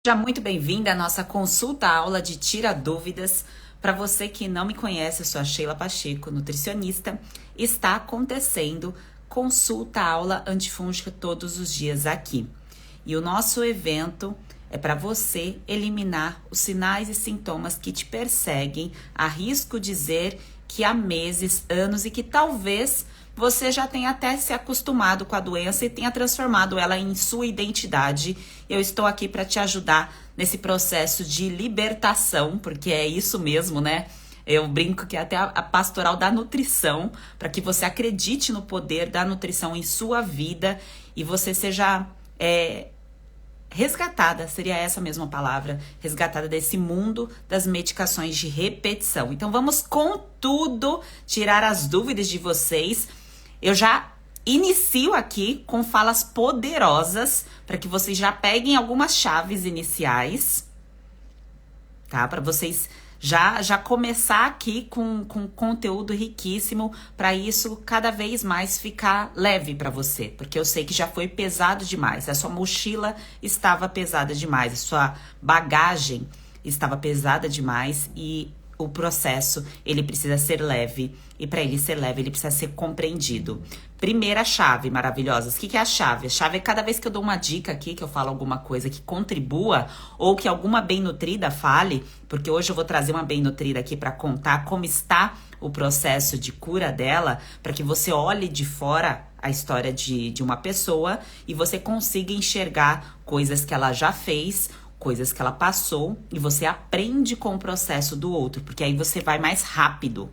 Seja muito bem-vinda à nossa consulta aula de Tira Dúvidas. Para você que não me conhece, eu sou a Sheila Pacheco, nutricionista. Está acontecendo consulta aula antifúngica todos os dias aqui. E o nosso evento é para você eliminar os sinais e sintomas que te perseguem. Arrisco dizer que há meses, anos e que talvez você já tenha até se acostumado com a doença e tenha transformado ela em sua identidade. Eu estou aqui para te ajudar nesse processo de libertação, porque é isso mesmo, né? Eu brinco que é até a pastoral da nutrição, para que você acredite no poder da nutrição em sua vida e você seja resgatada, seria essa mesma palavra, resgatada desse mundo das medicações de repetição. Então vamos com tudo tirar as dúvidas de vocês. Eu já inicio aqui com falas poderosas para que vocês já peguem algumas chaves iniciais, tá? Para vocês já começar aqui com conteúdo riquíssimo, para isso cada vez mais ficar leve para você, porque eu sei que já foi pesado demais, a sua mochila estava pesada demais, a sua bagagem estava pesada demais e o processo, ele precisa ser leve, e para ele ser leve, ele precisa ser compreendido. Primeira chave, maravilhosas. O que é a chave? A chave é cada vez que eu dou uma dica aqui, que eu falo alguma coisa que contribua, ou que alguma bem-nutrida fale, porque hoje eu vou trazer uma bem-nutrida aqui para contar como está o processo de cura dela, para que você olhe de fora a história de uma pessoa e você consiga enxergar coisas que ela já fez, coisas que ela passou, e você aprende com o processo do outro, porque aí você vai mais rápido.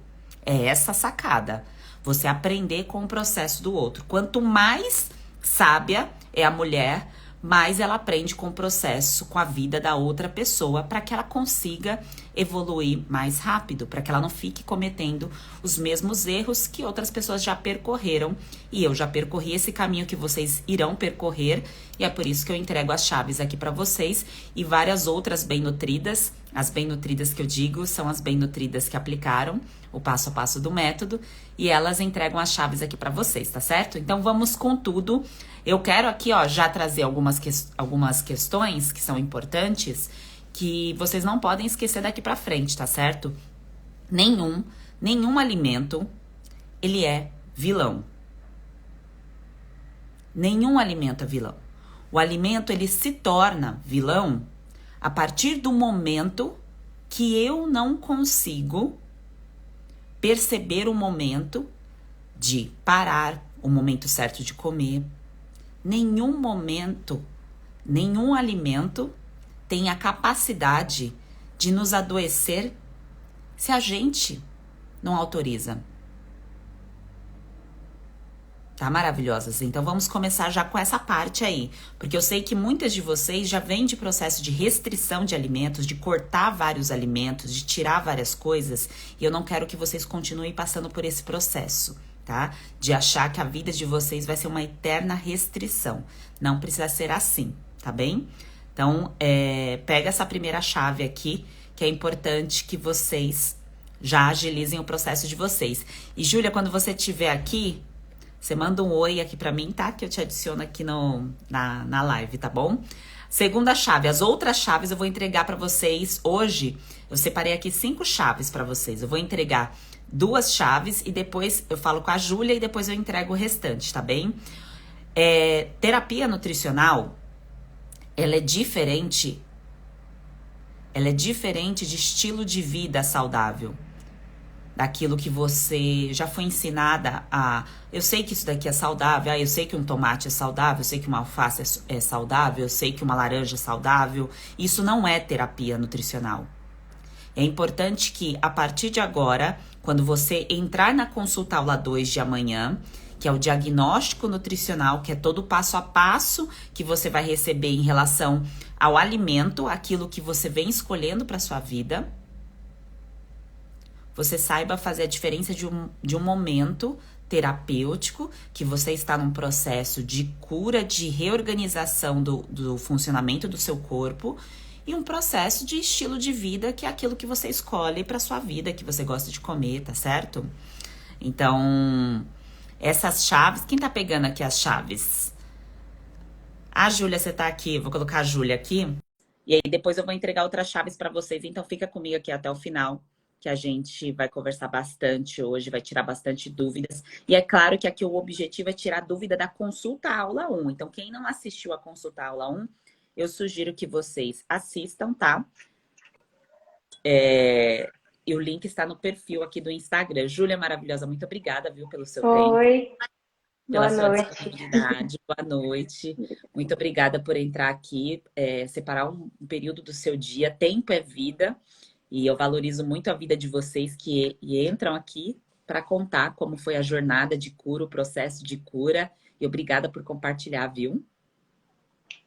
É essa a sacada. Você aprender com o processo do outro. Quanto mais sábia é a mulher, mais ela aprende com o processo, com a vida da outra pessoa, para que ela consiga evoluir mais rápido, para que ela não fique cometendo os mesmos erros que outras pessoas já percorreram. E eu já percorri esse caminho que vocês irão percorrer, e é por isso que eu entrego as chaves aqui para vocês e várias outras bem-nutridas. As bem-nutridas que eu digo são as bem-nutridas que aplicaram o passo a passo do método, e elas entregam as chaves aqui para vocês, tá certo? Então vamos com tudo. Eu quero aqui, ó, já trazer algumas questões que são importantes, que vocês não podem esquecer daqui pra frente, tá certo? Nenhum alimento, ele é vilão. Nenhum alimento é vilão. O alimento, ele se torna vilão a partir do momento que eu não consigo perceber o momento de parar, o momento certo de comer. Nenhum momento, nenhum alimento tem a capacidade de nos adoecer se a gente não autoriza. Tá, maravilhosas? Então vamos começar já com essa parte aí, porque eu sei que muitas de vocês já vêm de processo de restrição de alimentos, de cortar vários alimentos, de tirar várias coisas, e eu não quero que vocês continuem passando por esse processo, tá? De achar que a vida de vocês vai ser uma eterna restrição. Não precisa ser assim, tá bem? Então, pega essa primeira chave aqui, que é importante que vocês já agilizem o processo de vocês. E, Júlia, quando você estiver aqui, você manda um oi aqui pra mim, tá? Que eu te adiciono aqui na live, tá bom? Segunda chave. As outras chaves eu vou entregar pra vocês hoje. Eu separei aqui 5 chaves pra vocês. Eu vou entregar 2 chaves e depois eu falo com a Júlia e depois eu entrego o restante, tá bem? Terapia nutricional, ela é diferente de estilo de vida saudável. Daquilo que você já foi ensinada a... Eu sei que isso daqui é saudável, eu sei que um tomate é saudável, eu sei que uma alface é saudável, eu sei que uma laranja é saudável. Isso não é terapia nutricional. É importante que, a partir de agora, quando você entrar na consulta aula 2 de amanhã, que é o diagnóstico nutricional, que é todo o passo a passo que você vai receber em relação ao alimento, aquilo que você vem escolhendo para sua vida, você saiba fazer a diferença de um momento terapêutico, que você está num processo de cura, de reorganização do funcionamento do seu corpo, e um processo de estilo de vida, que é aquilo que você escolhe para sua vida, que você gosta de comer, tá certo? Então, essas chaves, quem tá pegando aqui as chaves? A Júlia, você tá aqui, vou colocar a Júlia aqui. E aí depois eu vou entregar outras chaves para vocês, então fica comigo aqui até o final, que a gente vai conversar bastante hoje, vai tirar bastante dúvidas. E é claro que aqui o objetivo é tirar dúvida da consulta aula 1. Então, quem não assistiu a consulta aula 1, eu sugiro que vocês assistam, tá? E o link está no perfil aqui do Instagram. Júlia maravilhosa, muito obrigada, viu, pelo seu tempo, Oi, pela boa sua noite. disponibilidade. Boa noite. Muito obrigada por entrar aqui, separar um período do seu dia. Tempo é vida. E eu valorizo muito a vida de vocês que entram aqui para contar como foi a jornada de cura, o processo de cura. E obrigada por compartilhar, viu?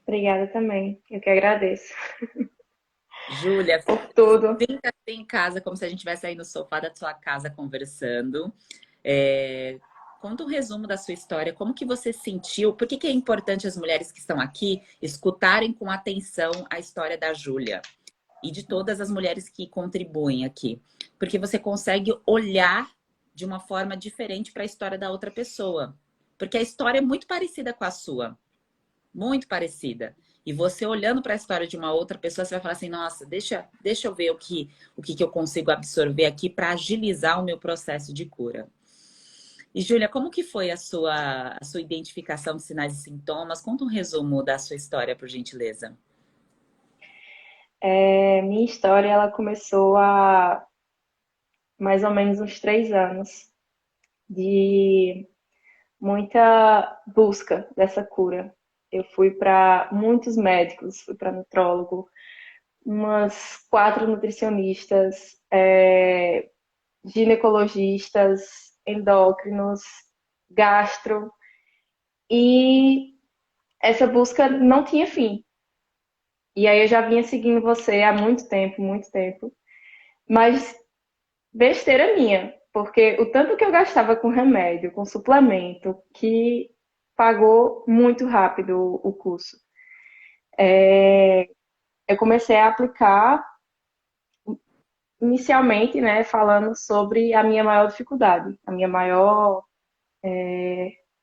Obrigada também. Eu que agradeço por Júlia, tudo. sinta-se em casa como se a gente estivesse aí no sofá da sua casa conversando. É, Conta um resumo da sua história, como que você sentiu, por que que é importante as mulheres que estão aqui escutarem com atenção a história da Júlia e de todas as mulheres que contribuem aqui. Porque você consegue olhar de uma forma diferente para a história da outra pessoa. Porque a história é muito parecida com a sua. Muito parecida. E você olhando para a história de uma outra pessoa, você vai falar assim, nossa, deixa eu ver o que eu consigo absorver aqui para agilizar o meu processo de cura. E, Júlia, como que foi a sua identificação de sinais e sintomas? Conta um resumo da sua história, por gentileza. Minha história ela começou há mais ou menos uns 3 anos de muita busca dessa cura. Eu fui para muitos médicos, fui para nutrólogo, umas 4 nutricionistas, ginecologistas, endócrinos, gastro, e essa busca não tinha fim. E aí eu já vinha seguindo você há muito tempo. Mas besteira minha, porque o tanto que eu gastava com remédio, com suplemento, que pagou muito rápido o curso. Eu comecei a aplicar inicialmente, né, falando sobre a minha maior dificuldade, o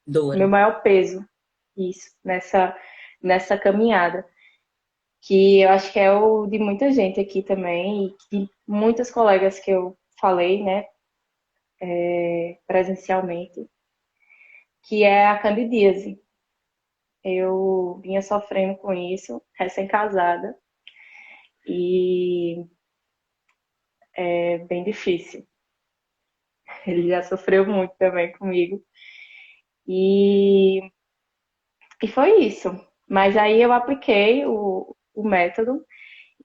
Dor. meu maior peso, isso, nessa caminhada. Que eu acho que é o de muita gente aqui também, e que muitas colegas que eu falei, né, presencialmente, que é a candidíase. Eu vinha sofrendo com isso, recém-casada, e é bem difícil. Ele já sofreu muito também comigo. E, e foi isso. Mas aí eu apliquei o método,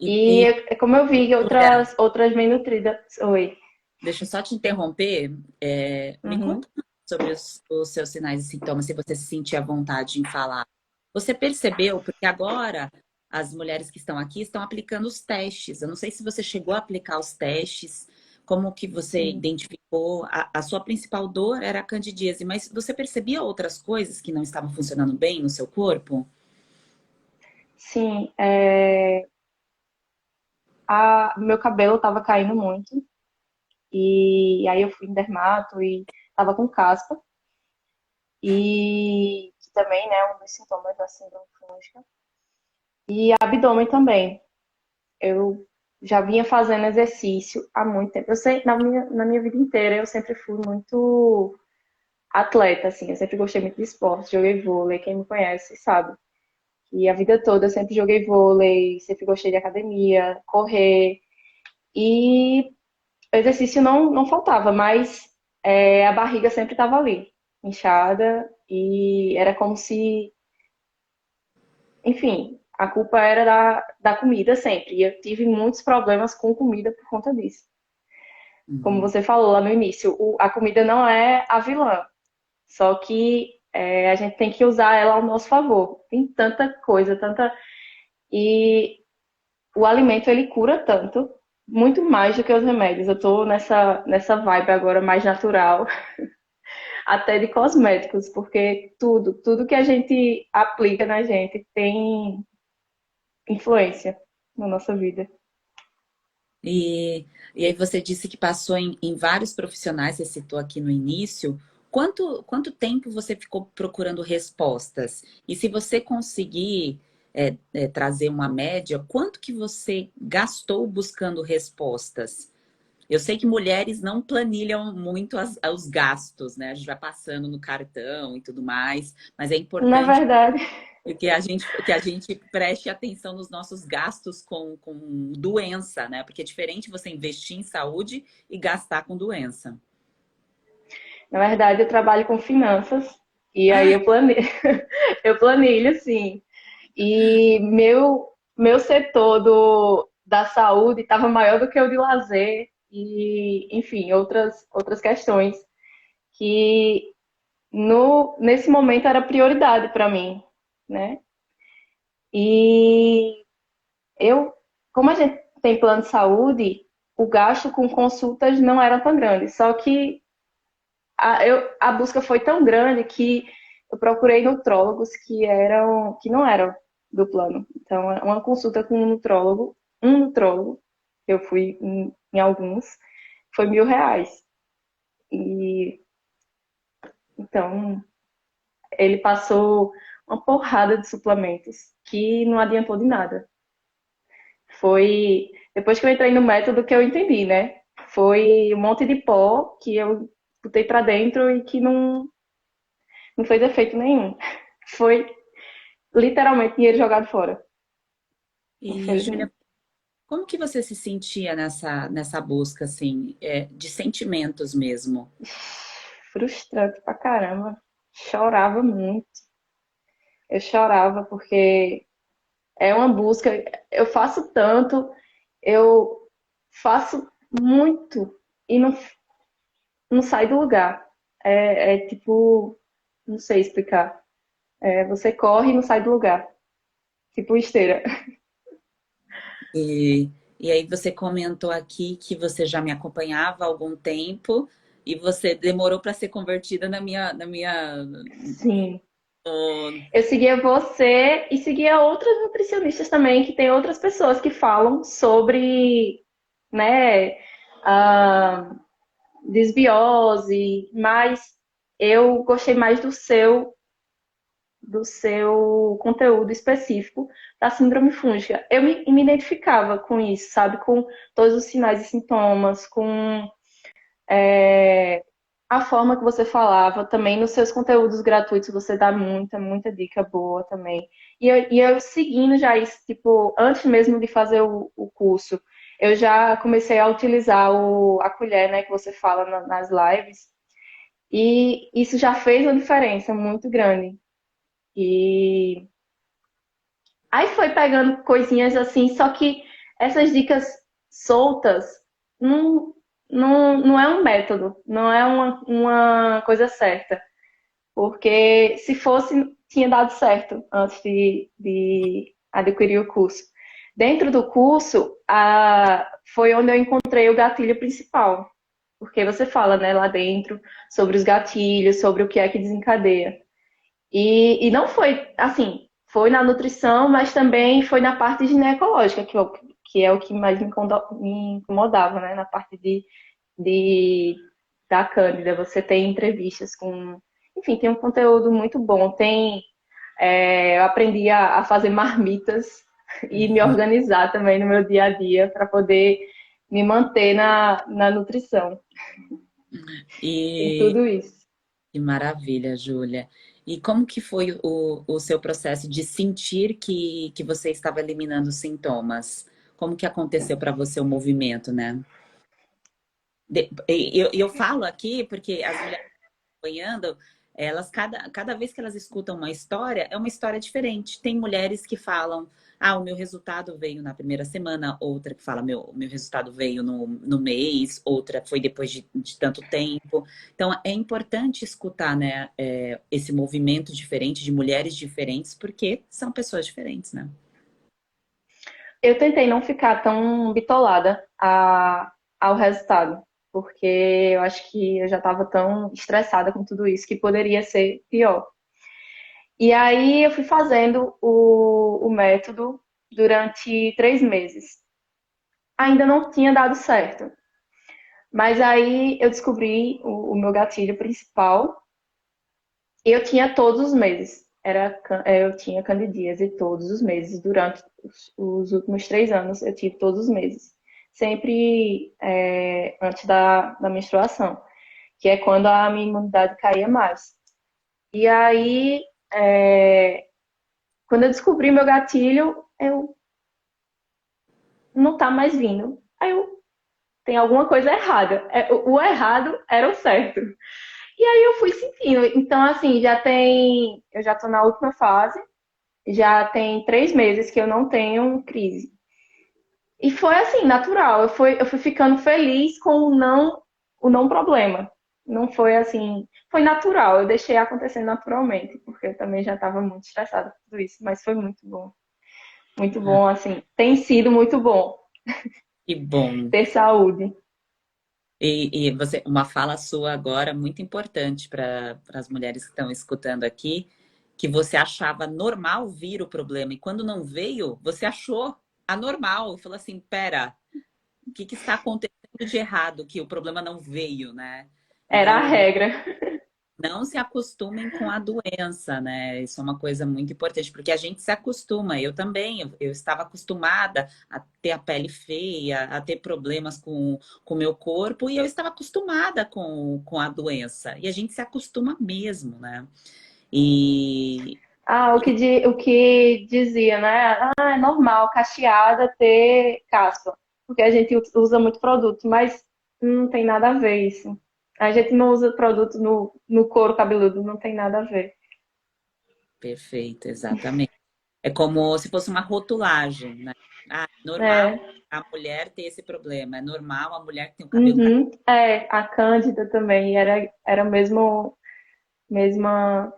e E como eu vi Júlia, outras bem nutridas. Oi. deixa eu só te interromper. Me Uhum. conta sobre os seus sinais e sintomas, se você se sentir à vontade em falar. Você percebeu? Porque agora as mulheres que estão aqui estão aplicando os testes. Eu não sei se você chegou a aplicar os testes, como que você Sim. identificou. A sua principal dor era a candidíase, mas você percebia outras coisas que não estavam funcionando bem no seu corpo? Sim, meu cabelo estava caindo muito. E aí eu fui em dermato e tava com caspa. E que também, né, um dos sintomas da síndrome fúngica. E abdômen também. Eu já vinha fazendo exercício há muito tempo. Eu sei, na minha vida inteira, eu sempre fui muito atleta, assim. Eu sempre gostei muito de esporte, joguei vôlei. Quem me conhece sabe. E a vida toda eu sempre joguei vôlei, sempre gostei de academia, correr. E o exercício não faltava, mas a barriga sempre estava ali, inchada, e era como se, enfim, a culpa era da comida sempre. E eu tive muitos problemas com comida por conta disso. Como Uhum. você falou lá no início, a comida não é a vilã, só que a gente tem que usar ela ao nosso favor. Tem tanta coisa, tanta. E o alimento ele cura tanto, muito mais do que os remédios. Eu tô nessa vibe agora mais natural, até de cosméticos, porque tudo que a gente aplica na gente tem influência na nossa vida. E, e aí você disse que passou em vários profissionais, você citou aqui no início. Quanto tempo você ficou procurando respostas? E se você conseguir trazer uma média, quanto que você gastou buscando respostas? Eu sei que mulheres não planilham muito os gastos, né? A gente vai passando no cartão e tudo mais, mas é Na importante verdade, que a gente preste atenção nos nossos gastos com doença, né? Porque é diferente você investir em saúde e gastar com doença. eu trabalho com finanças e aí Ah, eu planilho, eu planilho, sim. E meu setor da saúde estava maior do que o de lazer e, enfim, outras questões que nesse momento era prioridade para mim, né? E eu, como a gente tem plano de saúde, o gasto com consultas não era tão grande. Só que a busca foi tão grande que eu procurei nutrólogos que não eram do plano. Então, uma consulta com um nutrólogo, eu fui em alguns, foi R$ 1.000. E então ele passou uma porrada de suplementos que não adiantou de nada. Foi depois que eu entrei no método que eu entendi, né? Foi um monte de pó que eu botei pra dentro e que não fez efeito nenhum. Foi literalmente dinheiro jogado fora, e, Júlia, infelizmente. como que você se sentia nessa busca, assim, de sentimentos mesmo? Frustrante pra caramba. Chorava muito. Eu chorava porque é uma busca. Eu faço tanto, eu faço muito e não sai do lugar. É tipo, não sei explicar. Você corre e não sai do lugar. Tipo esteira. E, e aí você comentou aqui que você já me acompanhava há algum tempo e você demorou para ser convertida na minha. Sim. no- Eu seguia você e seguia outras nutricionistas também, que tem outras pessoas que falam sobre, né, a desbiose, mas eu gostei mais do seu conteúdo específico da síndrome fúngica. Eu me identificava com isso, sabe? Com todos os sinais e sintomas, com a forma que você falava, também nos seus conteúdos gratuitos você dá muita dica boa também. E eu seguindo já isso, tipo, antes mesmo de fazer o curso, eu já comecei a utilizar a colher, né, que você fala nas lives, e isso já fez uma diferença muito grande. E aí foi pegando coisinhas assim, só que essas dicas soltas não, não é um método, não é uma coisa certa. Porque se fosse, tinha dado certo antes de adquirir o curso. Dentro do curso, foi onde eu encontrei o gatilho principal. Porque você fala, né, lá dentro sobre os gatilhos, sobre o que é que desencadeia. E não foi, assim, foi na nutrição, mas também foi na parte ginecológica, que é o que mais me incomodava, né, na parte de da Cândida. Você tem entrevistas com. Enfim, tem um conteúdo muito bom. Eu aprendi a fazer marmitas e me organizar também no meu dia a dia para poder me manter na nutrição. Tem E tudo isso. que maravilha, Júlia. E como que foi o seu processo de sentir que você estava eliminando os sintomas? Como que aconteceu para você o movimento, né? Eu falo aqui porque as mulheres acompanhando, elas, cada vez que elas escutam uma história, é uma história diferente. Tem mulheres que falam, ah, o meu resultado veio na primeira semana, outra que fala, meu resultado veio no mês, outra foi depois de tanto tempo. Então, é importante escutar, né, esse movimento diferente de mulheres diferentes, porque são pessoas diferentes, né? Eu tentei não ficar tão bitolada ao resultado, porque eu acho que eu já estava tão estressada com tudo isso que poderia ser pior. E aí eu fui fazendo o método durante 3 meses. Ainda não tinha dado certo. Mas aí eu descobri o meu gatilho principal e eu tinha todos os meses. eu tinha candidíase todos os meses. Durante os últimos 3 anos, eu tive todos os meses. Sempre antes da menstruação, que é quando a minha imunidade caía mais. E aí, quando eu descobri meu gatilho, eu não tá mais vindo. Aí tem alguma coisa errada. O errado era o certo. E aí eu fui sentindo. Então, assim, eu já tô na última fase, já tem 3 meses que eu não tenho crise. E foi assim, natural. Eu fui ficando feliz com o não problema. Não foi assim, foi natural. Eu deixei acontecer naturalmente, porque eu também já estava muito estressada por tudo isso, mas foi muito bom. Muito Ah, bom, assim, tem sido muito bom que bom. ter saúde. E você, uma fala sua agora muito importante para as mulheres que estão escutando aqui, que você achava normal vir o problema e quando não veio, você achou anormal. Falou assim, pera, o que está acontecendo de errado que o problema não veio, né? Era a Então, regra. não se acostumem com a doença, né? Isso é uma coisa muito importante, porque a gente se acostuma. Eu também, eu estava acostumada a ter a pele feia, a ter problemas com o meu corpo, e eu estava acostumada com a doença. E a gente se acostuma mesmo, né? E, Ah, o que dizia, né? Ah, é normal cacheada ter caspa, porque a gente usa muito produto, mas não tem nada a ver isso. A gente não usa produto no couro cabeludo, não tem nada a ver. perfeito, exatamente. É como se fosse uma rotulagem, né? Ah, normal É, a mulher ter esse problema, é normal a mulher que tem o cabelo uhum, a Cândida também era o mesma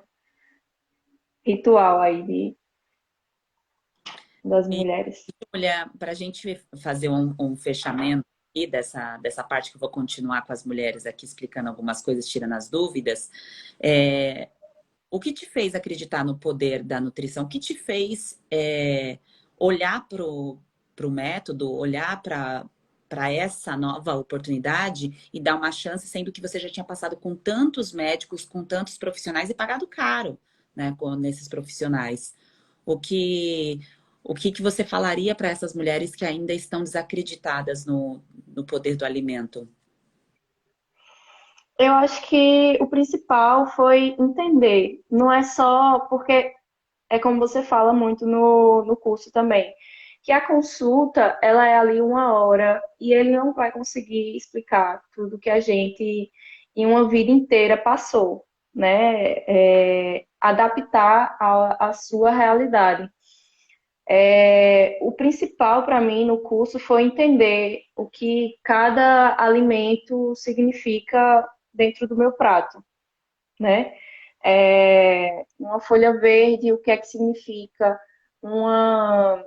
ritual aí das E, mulheres. olha, para a gente fazer um fechamento aqui dessa parte que eu vou continuar com as mulheres aqui explicando algumas coisas, tirando as dúvidas, é, o que te fez acreditar no poder da nutrição? O que te fez olhar para o método, olhar para essa nova oportunidade e dar uma chance, sendo que você já tinha passado com tantos médicos, com tantos profissionais e pagado caro, né, nesses profissionais? O que, o que você falaria para essas mulheres que ainda estão desacreditadas no poder do alimento? Eu acho que o principal foi entender. Não é só porque é como você fala muito no curso também, que a consulta, ela é ali 1 hora e ele não vai conseguir explicar tudo que a gente em uma vida inteira passou, né? Adaptar à sua realidade. O principal para mim no curso foi entender o que cada alimento significa dentro do meu prato, né? Uma folha verde, o que é que significa, uma,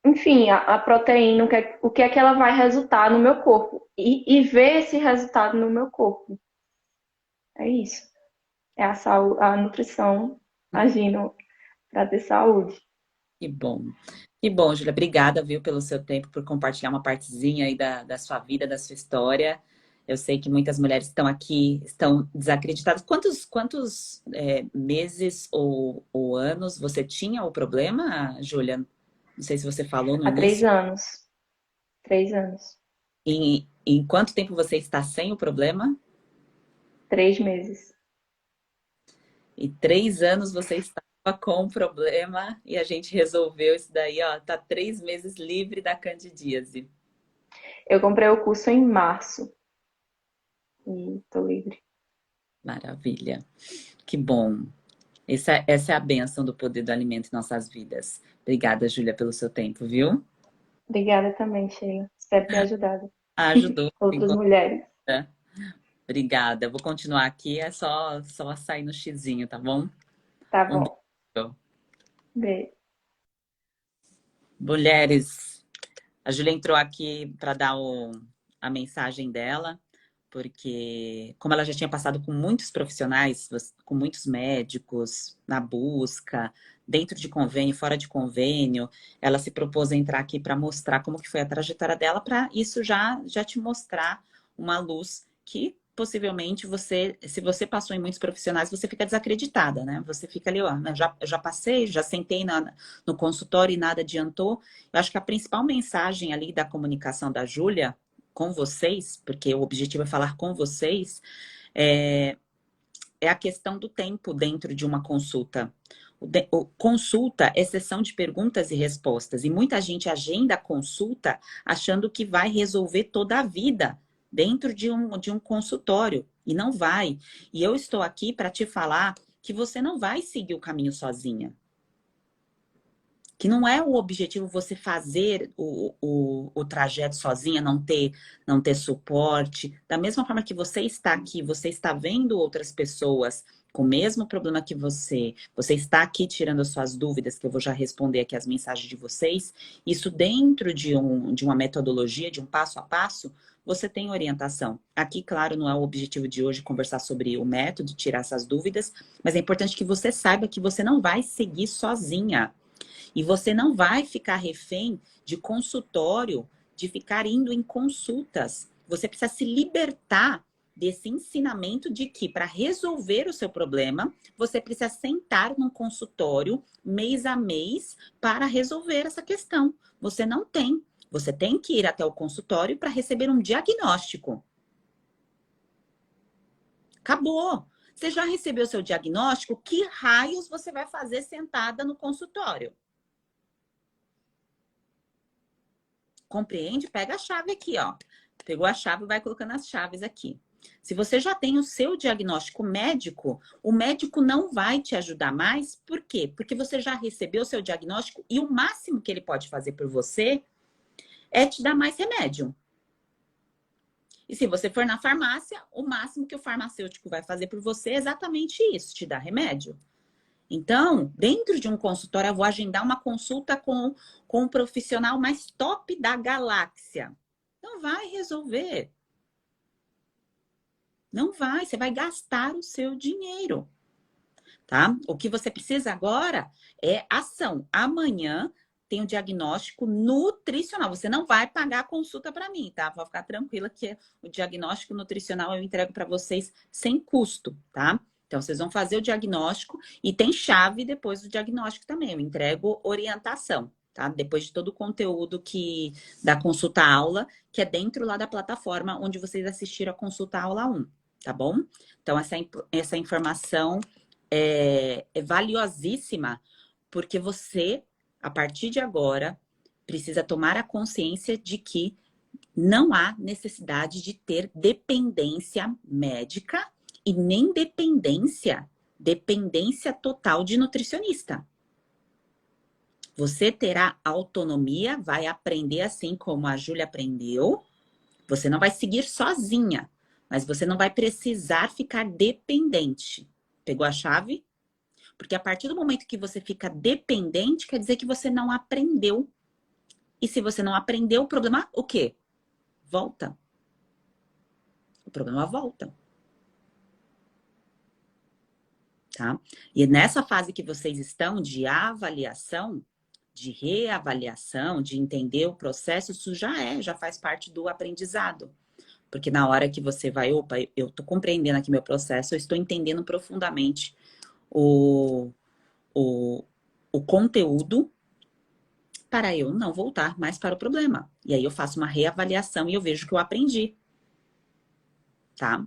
enfim, a proteína, o que é que ela vai resultar no meu corpo e ver esse resultado no meu corpo. É isso. É a nutrição agindo para ter saúde. Que bom. Que bom, Júlia. Obrigada, viu, pelo seu tempo, por compartilhar uma partezinha aí da sua vida, da sua história. Eu sei que muitas mulheres estão aqui, estão desacreditadas. Quantos meses ou anos você tinha o problema, Júlia? Não sei se você falou no Há três início. anos. 3 anos. Em quanto tempo você está sem o problema? 3 meses. E 3 anos você estava com o problema e a gente resolveu isso daí, ó. Tá 3 meses livre da candidíase. Eu comprei o curso em março e tô livre. Maravilha. Que bom. Essa é a bênção do poder do alimento em nossas vidas. Obrigada, Júlia, pelo seu tempo, viu? Obrigada também, Sheila. Espero ter ajudado Ajudou. outras mulheres. Obrigada. Eu vou continuar aqui, é só sair no xizinho, tá bom? Tá Um bom. beijo. Beijo. Mulheres, a Júlia entrou aqui para dar a mensagem dela, porque como ela já tinha passado com muitos profissionais, com muitos médicos na busca, dentro de convênio, fora de convênio, ela se propôs a entrar aqui para mostrar como que foi a trajetória dela, para isso já te mostrar uma luz que possivelmente você, se você passou em muitos profissionais, você fica desacreditada, né? Você fica ali, ó, né, já passei, já sentei no consultório e nada adiantou. Eu acho que a principal mensagem ali da comunicação da Júlia com vocês, porque o objetivo é falar com vocês, é, é a questão do tempo dentro de uma consulta. Consulta é sessão de perguntas e respostas. E muita gente agenda a consulta achando que vai resolver toda a vida dentro de um consultório. E não vai. E eu estou aqui para te falar que você não vai seguir o caminho sozinha. Que não é o objetivo você fazer o trajeto sozinha, não ter suporte. Da mesma forma que você está aqui, você está vendo outras pessoas com o mesmo problema que você está aqui tirando as suas dúvidas, que eu vou já responder aqui as mensagens de vocês. Isso dentro de uma metodologia, de um passo a passo, você tem orientação. Aqui, claro, não é o objetivo de hoje conversar sobre o método, tirar essas dúvidas, mas é importante que você saiba que você não vai seguir sozinha. E você não vai ficar refém de consultório, de ficar indo em consultas. Você precisa se libertar desse ensinamento de que para resolver o seu problema, você precisa sentar num consultório mês a mês para resolver essa questão. Você não tem. Você tem que ir até o consultório para receber um diagnóstico. Acabou. Você já recebeu o seu diagnóstico? Que raios você vai fazer sentada no consultório? Compreende? Pega a chave aqui, ó. Pegou a chave e vai colocando as chaves aqui. Se você já tem o seu diagnóstico médico, o médico não vai te ajudar mais. Por quê? Porque você já recebeu o seu diagnóstico e o máximo que ele pode fazer por você é te dar mais remédio. E se você for na farmácia, o máximo que o farmacêutico vai fazer por você é exatamente isso, te dar remédio. Então, dentro de um consultório, eu vou agendar uma consulta com um profissional mais top da galáxia. Não vai resolver. Não vai, você vai gastar o seu dinheiro, tá? O que você precisa agora é ação. Amanhã tem um diagnóstico nutricional. Você não vai pagar a consulta para mim, tá? Pode ficar tranquila que o diagnóstico nutricional eu entrego para vocês sem custo, tá? Então, vocês vão fazer o diagnóstico e tem chave depois do diagnóstico também. Eu entrego orientação, tá? Depois de todo o conteúdo da consulta aula, que é dentro lá da plataforma onde vocês assistiram a consulta aula 1, tá bom? Então, essa informação é valiosíssima, porque você, a partir de agora, precisa tomar a consciência de que não há necessidade de ter dependência médica e nem dependência total de nutricionista. Você terá autonomia, vai aprender assim como a Júlia aprendeu. Você não vai seguir sozinha, mas você não vai precisar ficar dependente. Pegou a chave? Porque a partir do momento que você fica dependente, quer dizer que você não aprendeu. E se você não aprendeu, o problema, o quê? Volta. O problema volta. Tá? E nessa fase que vocês estão de avaliação, de reavaliação, de entender o processo, isso já faz parte do aprendizado. Porque na hora que você vai, opa, eu tô compreendendo aqui meu processo, eu estou entendendo profundamente o conteúdo para eu não voltar mais para o problema. E aí eu faço uma reavaliação e eu vejo que eu aprendi. Tá?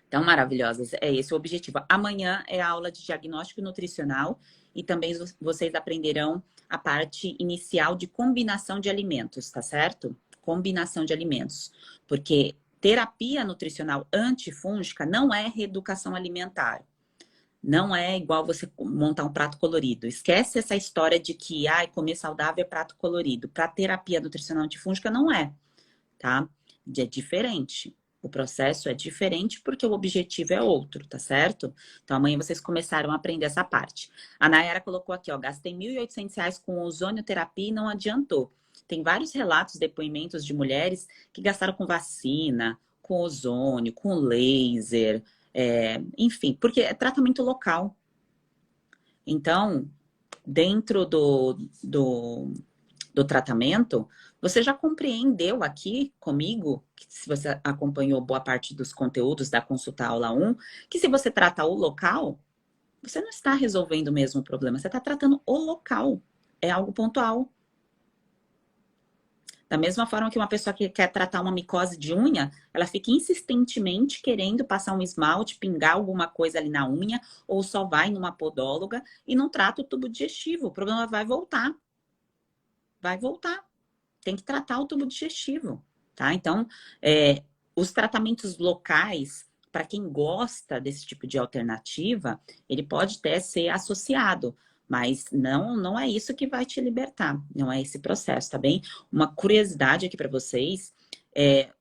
Então, maravilhosas, é esse o objetivo. Amanhã é a aula de diagnóstico nutricional e também vocês aprenderão a parte inicial de combinação de alimentos, tá certo? Combinação de alimentos. Porque terapia nutricional antifúngica não é reeducação alimentar. Não é igual você montar um prato colorido. Esquece essa história de que comer saudável é prato colorido. Para terapia nutricional antifúngica não é, tá? É diferente. O processo é diferente porque o objetivo é outro, tá certo? Então, amanhã vocês começaram a aprender essa parte. A Nayara colocou aqui, ó, gastei R$ 1.800 com ozonioterapia e não adiantou. Tem vários relatos, depoimentos de mulheres que gastaram com vacina, com ozônio, com laser, enfim, porque é tratamento local. Então, dentro do tratamento, você já compreendeu aqui comigo, que se você acompanhou boa parte dos conteúdos da consulta aula 1, que se você trata o local, você não está resolvendo mesmo o problema, você está tratando o local. É algo pontual. Da mesma forma que uma pessoa que quer tratar uma micose de unha, ela fica insistentemente querendo passar um esmalte, pingar alguma coisa ali na unha, ou só vai numa podóloga e não trata o tubo digestivo. O problema vai voltar. Vai voltar. Tem que tratar o tubo digestivo, tá? Então, os tratamentos locais, para quem gosta desse tipo de alternativa, ele pode até ser associado, mas não é isso que vai te libertar, não é esse processo, tá bem? Uma curiosidade aqui para vocês,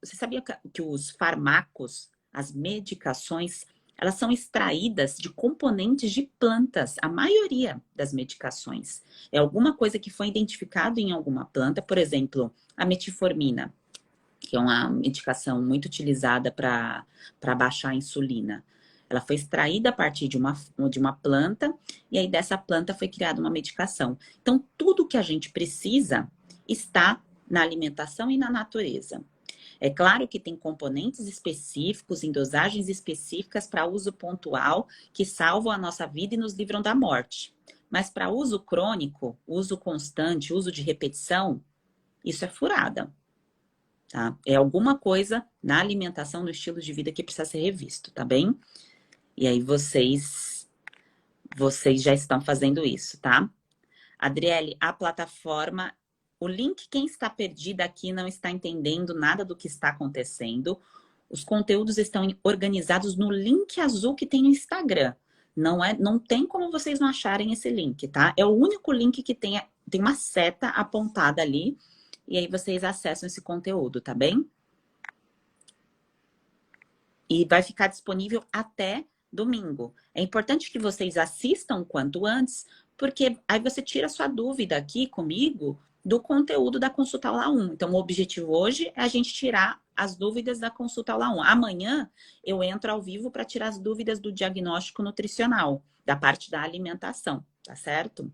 você sabia que os fármacos, as medicações, elas são extraídas de componentes de plantas, a maioria das medicações. É alguma coisa que foi identificado em alguma planta, por exemplo, a metformina, que é uma medicação muito utilizada para baixar a insulina. Ela foi extraída a partir de uma planta, e aí dessa planta foi criada uma medicação. Então, tudo que a gente precisa está na alimentação e na natureza. É claro que tem componentes específicos, em dosagens específicas para uso pontual, que salvam a nossa vida e nos livram da morte. Mas para uso crônico, uso constante, uso de repetição, isso é furada, tá? É alguma coisa na alimentação, no estilo de vida que precisa ser revisto, tá bem? E aí vocês já estão fazendo isso, tá? Adriele, a plataforma, o link, quem está perdida aqui não está entendendo nada do que está acontecendo. Os conteúdos estão organizados no link azul que tem no Instagram. Não tem como vocês não acharem esse link, tá? É o único link que tem uma seta apontada ali. E aí vocês acessam esse conteúdo, tá bem? E vai ficar disponível até domingo. É importante que vocês assistam o quanto antes, porque aí você tira a sua dúvida aqui comigo do conteúdo da consulta aula 1. Então, o objetivo hoje é a gente tirar as dúvidas da consulta aula 1. Amanhã eu entro ao vivo para tirar as dúvidas do diagnóstico nutricional, da parte da alimentação, tá certo?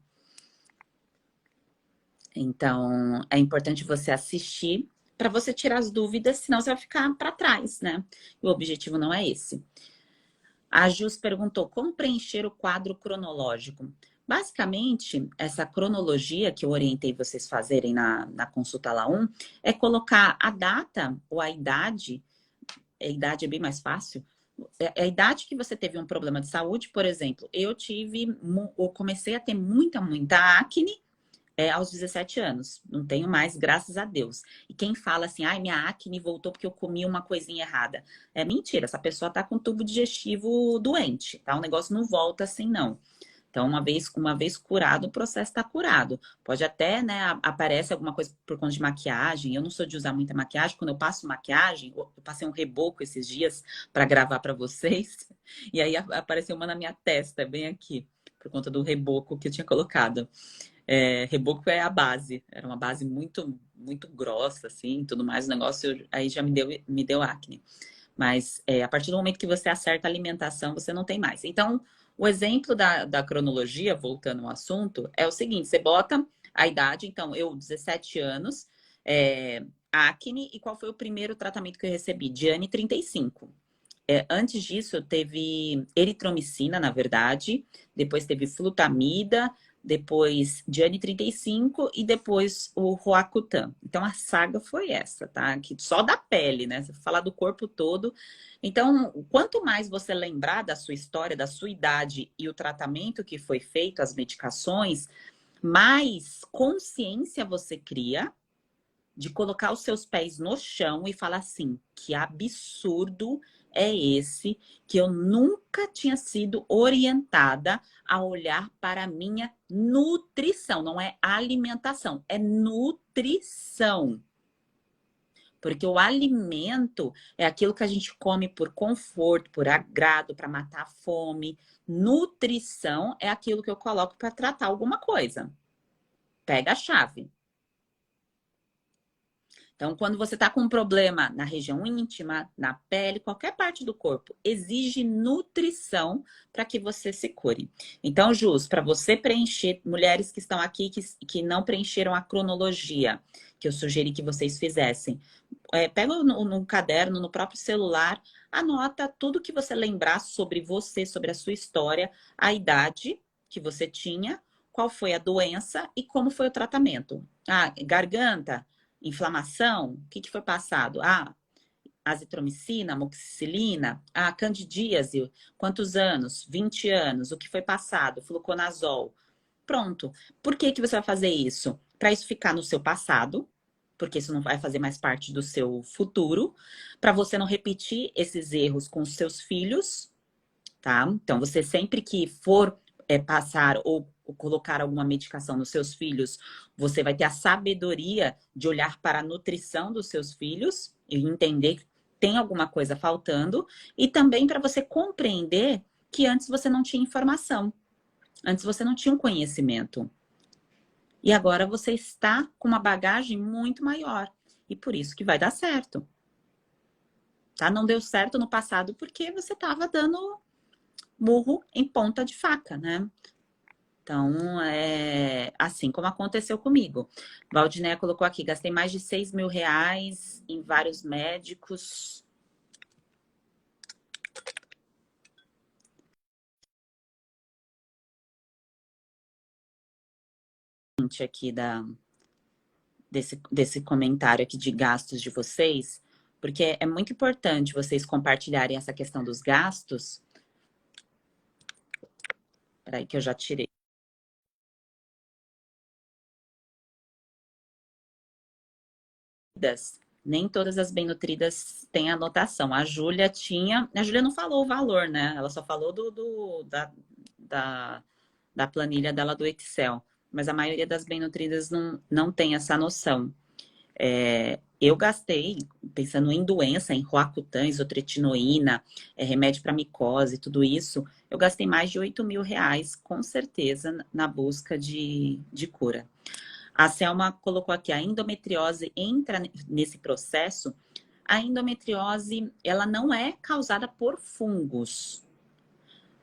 Então, é importante você assistir para você tirar as dúvidas, senão você vai ficar para trás, né? E o objetivo não é esse. A Jus perguntou como preencher o quadro cronológico. Basicamente, essa cronologia que eu orientei vocês fazerem na consulta lá 1 é colocar a data ou a idade é bem mais fácil. É a idade que você teve um problema de saúde, por exemplo, eu comecei a ter muita acne aos 17 anos. Não tenho mais, graças a Deus. E quem fala assim, ai, minha acne voltou porque eu comi uma coisinha errada. É mentira, essa pessoa tá com tubo digestivo doente, tá? O negócio não volta assim, não. Então, uma vez curado, o processo está curado. Pode até, né, aparece alguma coisa por conta de maquiagem. Eu não sou de usar muita maquiagem. Quando eu passo maquiagem, eu passei um reboco esses dias para gravar para vocês. E aí apareceu uma na minha testa, bem aqui, por conta do reboco que eu tinha colocado. Reboco é a base, era uma base muito, muito grossa, assim, tudo mais, o negócio aí já me deu acne. Mas a partir do momento que você acerta a alimentação, você não tem mais. Então, o exemplo da cronologia, voltando ao assunto, é o seguinte: você bota a idade, então, eu, 17 anos, acne, e qual foi o primeiro tratamento que eu recebi? Diane 35. Antes disso, teve eritromicina, na verdade, depois teve flutamida, depois Diane 35 e depois o Roacutan. Então a saga foi essa, tá? Que só da pele, né? Você falar do corpo todo. Então, quanto mais você lembrar da sua história, da sua idade e o tratamento que foi feito, as medicações, mais consciência você cria de colocar os seus pés no chão e falar assim: que absurdo é esse que eu nunca tinha sido orientada a olhar para a minha nutrição. Não é alimentação, é nutrição. Porque o alimento é aquilo que a gente come por conforto, por agrado, para matar a fome. Nutrição é aquilo que eu coloco para tratar alguma coisa. Pega a chave. Então, quando você está com um problema na região íntima, na pele, qualquer parte do corpo, exige nutrição para que você se cure. Então, Jus, para você preencher, mulheres que estão aqui que não preencheram a cronologia que eu sugeri que vocês fizessem, pega no caderno, no próprio celular, anota tudo que você lembrar sobre você, sobre a sua história, a idade que você tinha, qual foi a doença e como foi o tratamento. Ah, garganta, inflamação, o que foi passado? Ah, azitromicina, amoxicilina, candidíase, quantos anos? 20 anos, o que foi passado? Fluconazol. Pronto. Por que você vai fazer isso? Para isso ficar no seu passado, porque isso não vai fazer mais parte do seu futuro, para você não repetir esses erros com os seus filhos, tá? Então, você sempre que for passar ou colocar alguma medicação nos seus filhos, você vai ter a sabedoria de olhar para a nutrição dos seus filhos e entender que tem alguma coisa faltando, e também para você compreender que antes você não tinha informação, antes você não tinha um conhecimento. E agora você está com uma bagagem muito maior. E por isso que vai dar certo. Tá? Não deu certo no passado porque você estava dando murro em ponta de faca, né? Então, é assim como aconteceu comigo. Valdinéia colocou aqui, gastei mais de 6 mil reais em vários médicos. Aqui desse comentário aqui de gastos de vocês, porque é muito importante vocês compartilharem essa questão dos gastos. Peraí que eu já tirei. Nem todas as bem-nutridas têm anotação. A Júlia tinha... A Júlia não falou o valor, né? Ela só falou da planilha dela do Excel. Mas a maioria das bem-nutridas não tem essa noção. Eu gastei, pensando em doença, em Roacutan, isotretinoína, remédio para micose, tudo isso, eu gastei mais de 8 mil reais, com certeza, na busca de cura. A Selma colocou aqui, a endometriose entra nesse processo. A endometriose, ela não é causada por fungos.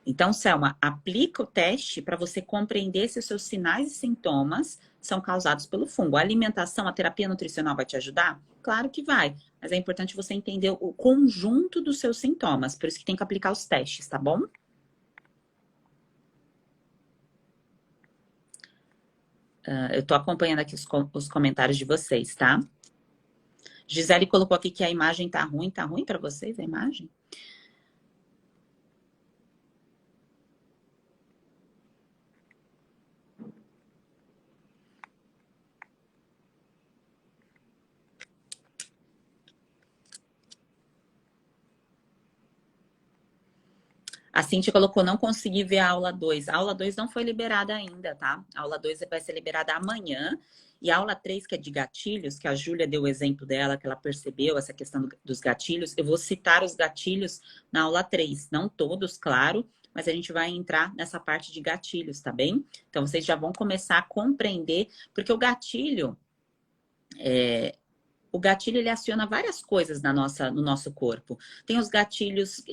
Então, Selma, aplica o teste para você compreender se os seus sinais e sintomas são causados pelo fungo. A alimentação, a terapia nutricional vai te ajudar? Claro que vai, mas é importante você entender o conjunto dos seus sintomas. Por isso que tem que aplicar os testes, tá bom? Eu tô acompanhando aqui os comentários de vocês, tá? Gisele colocou aqui que a imagem tá ruim. Tá ruim para vocês a imagem? A Cintia colocou, não consegui ver a aula 2. A aula 2 não foi liberada ainda, tá? A aula 2 vai ser liberada amanhã. E a aula 3, que é de gatilhos, que a Júlia deu o exemplo dela, que ela percebeu essa questão dos gatilhos, eu vou citar os gatilhos na aula 3. Não todos, claro, mas a gente vai entrar nessa parte de gatilhos, tá bem? Então, vocês já vão começar a compreender, porque o gatilho... O gatilho, ele aciona várias coisas no nosso corpo. Tem os gatilhos,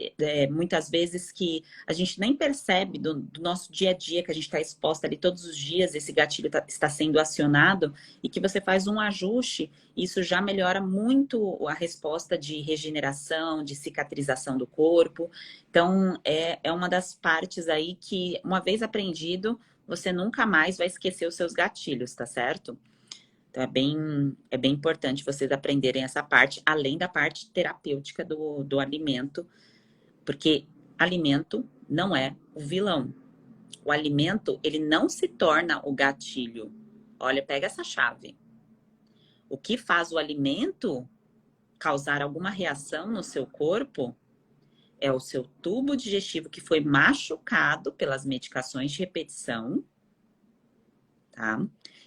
muitas vezes, que a gente nem percebe do nosso dia a dia, que a gente está exposta ali todos os dias, esse gatilho está sendo acionado, e que você faz um ajuste, isso já melhora muito a resposta de regeneração, de cicatrização do corpo. Então, é uma das partes aí que, uma vez aprendido, você nunca mais vai esquecer os seus gatilhos, tá certo? Então, é bem importante vocês aprenderem essa parte, além da parte terapêutica do alimento, porque alimento não é o vilão. O alimento, ele não se torna o gatilho. Olha, pega essa chave. O que faz o alimento causar alguma reação no seu corpo é o seu tubo digestivo que foi machucado pelas medicações de repetição, tá?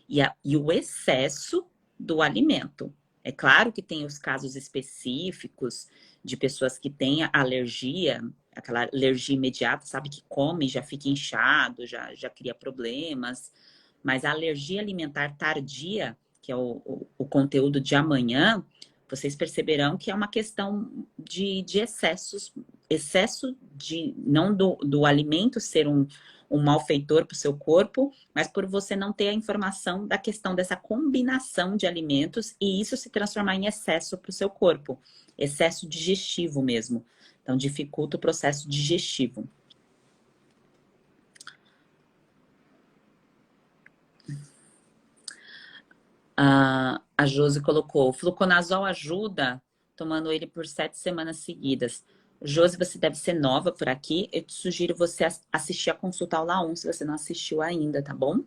E o excesso do alimento. É claro que tem os casos específicos de pessoas que têm alergia, aquela alergia imediata, sabe, que come e já fica inchado, já cria problemas. Mas a alergia alimentar tardia, que é o conteúdo de amanhã, vocês perceberão que é uma questão de excessos, excesso de, não do alimento ser um malfeitor para o seu corpo, mas por você não ter a informação da questão dessa combinação de alimentos e isso se transformar em excesso para o seu corpo, excesso digestivo mesmo. Então, dificulta o processo digestivo. A Josi colocou, o fluconazol ajuda tomando ele por 7 semanas seguidas. Josi, você deve ser nova por aqui. Eu te sugiro você assistir a consulta aula 1, se você não assistiu ainda, tá bom?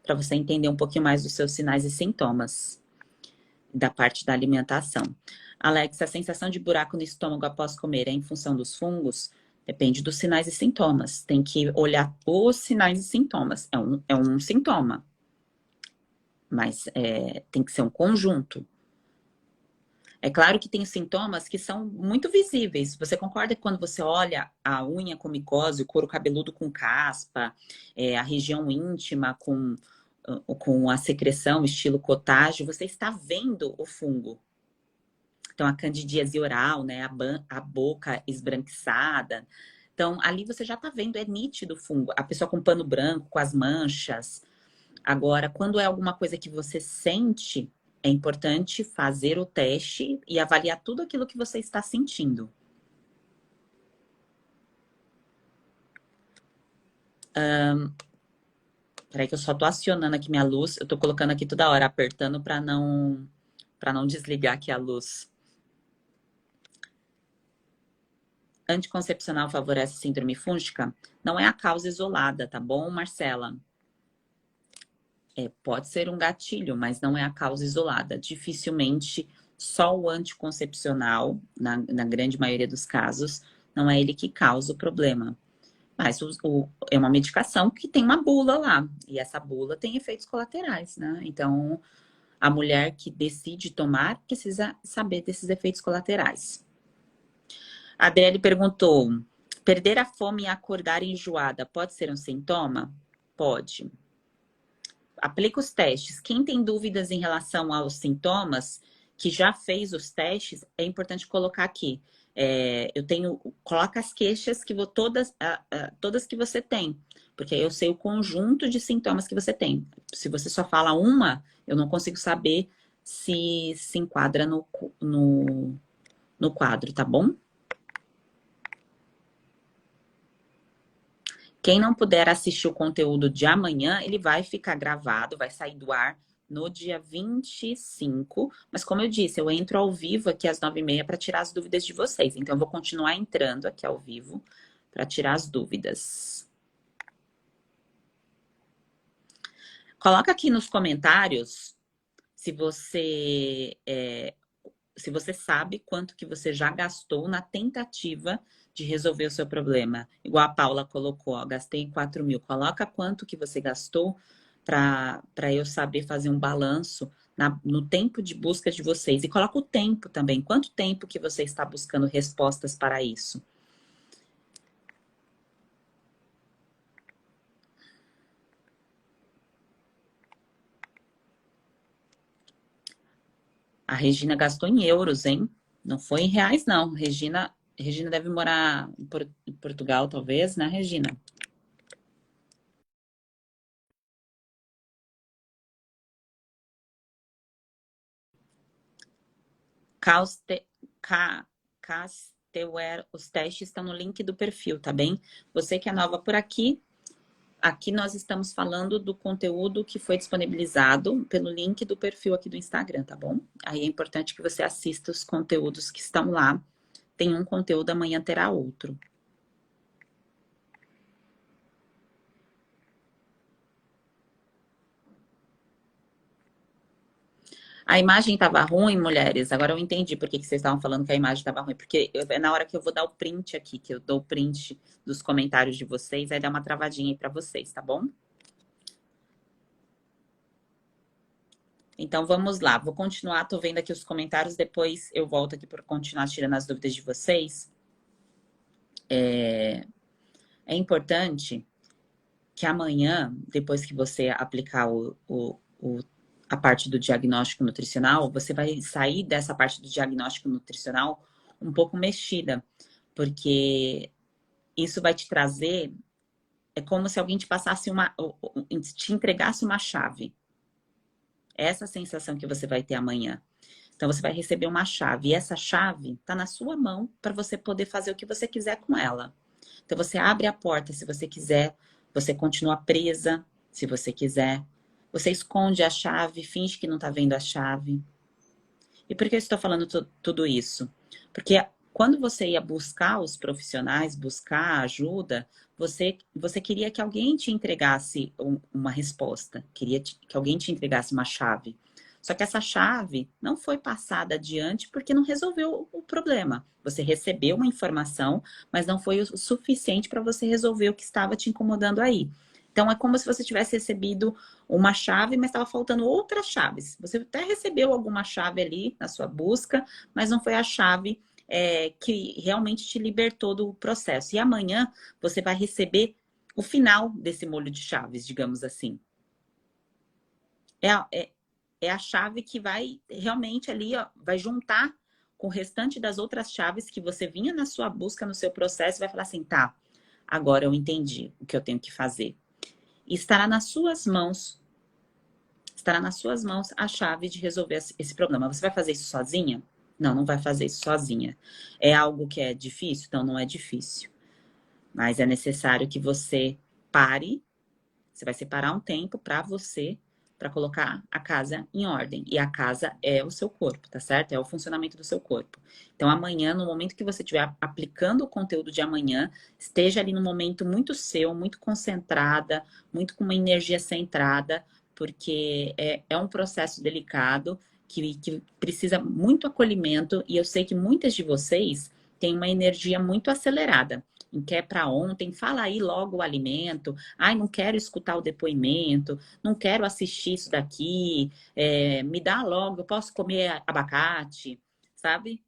Para você entender um pouquinho mais dos seus sinais e sintomas da parte da alimentação. Alex, a sensação de buraco no estômago após comer é em função dos fungos? Depende dos sinais e sintomas. Tem que olhar os sinais e sintomas. É um sintoma, mas tem que ser um conjunto. É claro que tem sintomas que são muito visíveis. Você concorda que quando você olha a unha com micose, o couro cabeludo com caspa, a região íntima com a secreção estilo cotágio, você está vendo o fungo. Então, a candidíase oral, né? A boca esbranquiçada. Então, ali você já está vendo, é nítido o fungo. A pessoa com pano branco, com as manchas. Agora, quando é alguma coisa que você sente, é importante fazer o teste e avaliar tudo aquilo que você está sentindo. Peraí que eu só tô acionando aqui minha luz. Eu tô colocando aqui toda hora, apertando para não desligar aqui a luz. Anticoncepcional favorece síndrome fúngica? Não é a causa isolada, tá bom, Marcela? Pode ser um gatilho, mas não é a causa isolada. Dificilmente só o anticoncepcional, na grande maioria dos casos, não é ele que causa o problema. Mas é uma medicação que tem uma bula lá. E essa bula tem efeitos colaterais, né? Então, a mulher que decide tomar precisa saber desses efeitos colaterais. A Adriele perguntou: perder a fome e acordar enjoada pode ser um sintoma? Pode. Aplica os testes. Quem tem dúvidas em relação aos sintomas, que já fez os testes, é importante colocar aqui. Coloca as queixas que todas que você tem, porque aí eu sei o conjunto de sintomas que você tem. Se você só fala uma, eu não consigo saber se enquadra no quadro, tá bom? Quem não puder assistir o conteúdo de amanhã, ele vai ficar gravado, vai sair do ar no dia 25. Mas como eu disse, eu entro ao vivo aqui às 9h30 para tirar as dúvidas de vocês. Então, eu vou continuar entrando aqui ao vivo para tirar as dúvidas. Coloca aqui nos comentários se você sabe quanto que você já gastou na tentativa de resolver o seu problema. Igual a Paula colocou, ó, gastei 4.000. Coloca quanto que você gastou para eu saber fazer um balanço no tempo de busca de vocês. E coloca o tempo também. Quanto tempo que você está buscando respostas para isso? A Regina gastou em euros, hein? Não foi em reais, não. Regina deve morar em Portugal, talvez, né, Regina? Casteware, os testes estão no link do perfil, tá bem? Você que é nova por aqui nós estamos falando do conteúdo que foi disponibilizado pelo link do perfil aqui do Instagram, tá bom? Aí é importante que você assista os conteúdos que estão lá. Tem um conteúdo, amanhã terá outro. A imagem estava ruim, mulheres. Agora eu entendi por que vocês estavam falando que a imagem estava ruim. Porque é na hora que eu vou dar o print aqui, que eu dou o print dos comentários de vocês, aí dá uma travadinha aí para vocês, tá bom? Então vamos lá. Vou continuar, tô vendo aqui os comentários, depois eu volto aqui para continuar tirando as dúvidas de vocês. É importante que amanhã, depois que você aplicar a parte do diagnóstico nutricional, você vai sair dessa parte do diagnóstico nutricional um pouco mexida, porque isso vai te trazer, é como se alguém te passasse te entregasse uma chave. Essa sensação que você vai ter amanhã. Então você vai receber uma chave, e essa chave está na sua mão para você poder fazer o que você quiser com ela. Então você abre a porta se você quiser, você continua presa se você quiser. Você esconde a chave, finge que não está vendo a chave. E por que eu estou falando tudo isso? Porque quando você ia buscar os profissionais, buscar ajuda, você queria que alguém te entregasse uma resposta, queria que alguém te entregasse uma chave. Só que essa chave não foi passada adiante porque não resolveu o problema. Você recebeu uma informação, mas não foi o suficiente para você resolver o que estava te incomodando aí. Então, é como se você tivesse recebido uma chave, mas estava faltando outras chaves. Você até recebeu alguma chave ali na sua busca, mas não foi a chave que realmente te libertou do processo. E amanhã você vai receber o final desse molho de chaves, digamos assim. É a chave que vai realmente ali, ó, vai juntar com o restante das outras chaves que você vinha na sua busca, no seu processo, e vai falar assim, tá, agora eu entendi o que eu tenho que fazer. E estará nas suas mãos a chave de resolver esse problema. Você vai fazer isso sozinha? Não, não vai fazer isso sozinha. É algo que é difícil? Então não é difícil. Mas é necessário que você pare, você vai separar um tempo para você, para colocar a casa em ordem. E a casa é o seu corpo, tá certo? É o funcionamento do seu corpo. Então, amanhã, no momento que você estiver aplicando o conteúdo de amanhã, esteja ali no momento muito seu, muito concentrada, muito com uma energia centrada, porque é um processo delicado que precisa muito acolhimento. E eu sei que muitas de vocês têm uma energia muito acelerada. Quer para ontem, fala aí logo o alimento. Ai, não quero escutar o depoimento, não quero assistir isso daqui, me dá logo, eu posso comer abacate, sabe?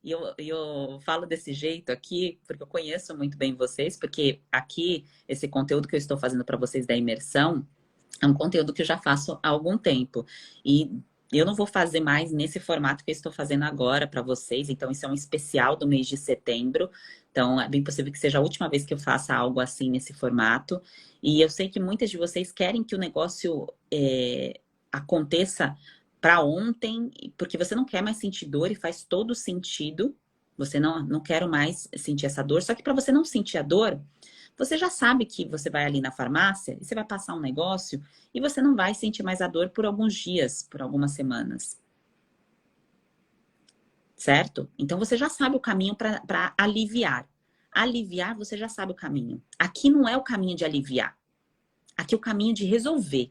E eu falo desse jeito aqui, porque eu conheço muito bem vocês, porque aqui, esse conteúdo que eu estou fazendo para vocês da imersão, é um conteúdo que eu já faço há algum tempo. E eu não vou fazer mais nesse formato que eu estou fazendo agora para vocês. Então, isso é um especial do mês de setembro. Então, é bem possível que seja a última vez que eu faça algo assim nesse formato. E eu sei que muitas de vocês querem que o negócio aconteça para ontem, porque você não quer mais sentir dor e faz todo sentido. Você não quer mais sentir essa dor. Só que para você não sentir a dor, você já sabe que você vai ali na farmácia e você vai passar um negócio e você não vai sentir mais a dor por alguns dias, por algumas semanas. Certo? Então você já sabe o caminho para aliviar. Aliviar, você já sabe o caminho. Aqui não é o caminho de aliviar. Aqui é o caminho de resolver.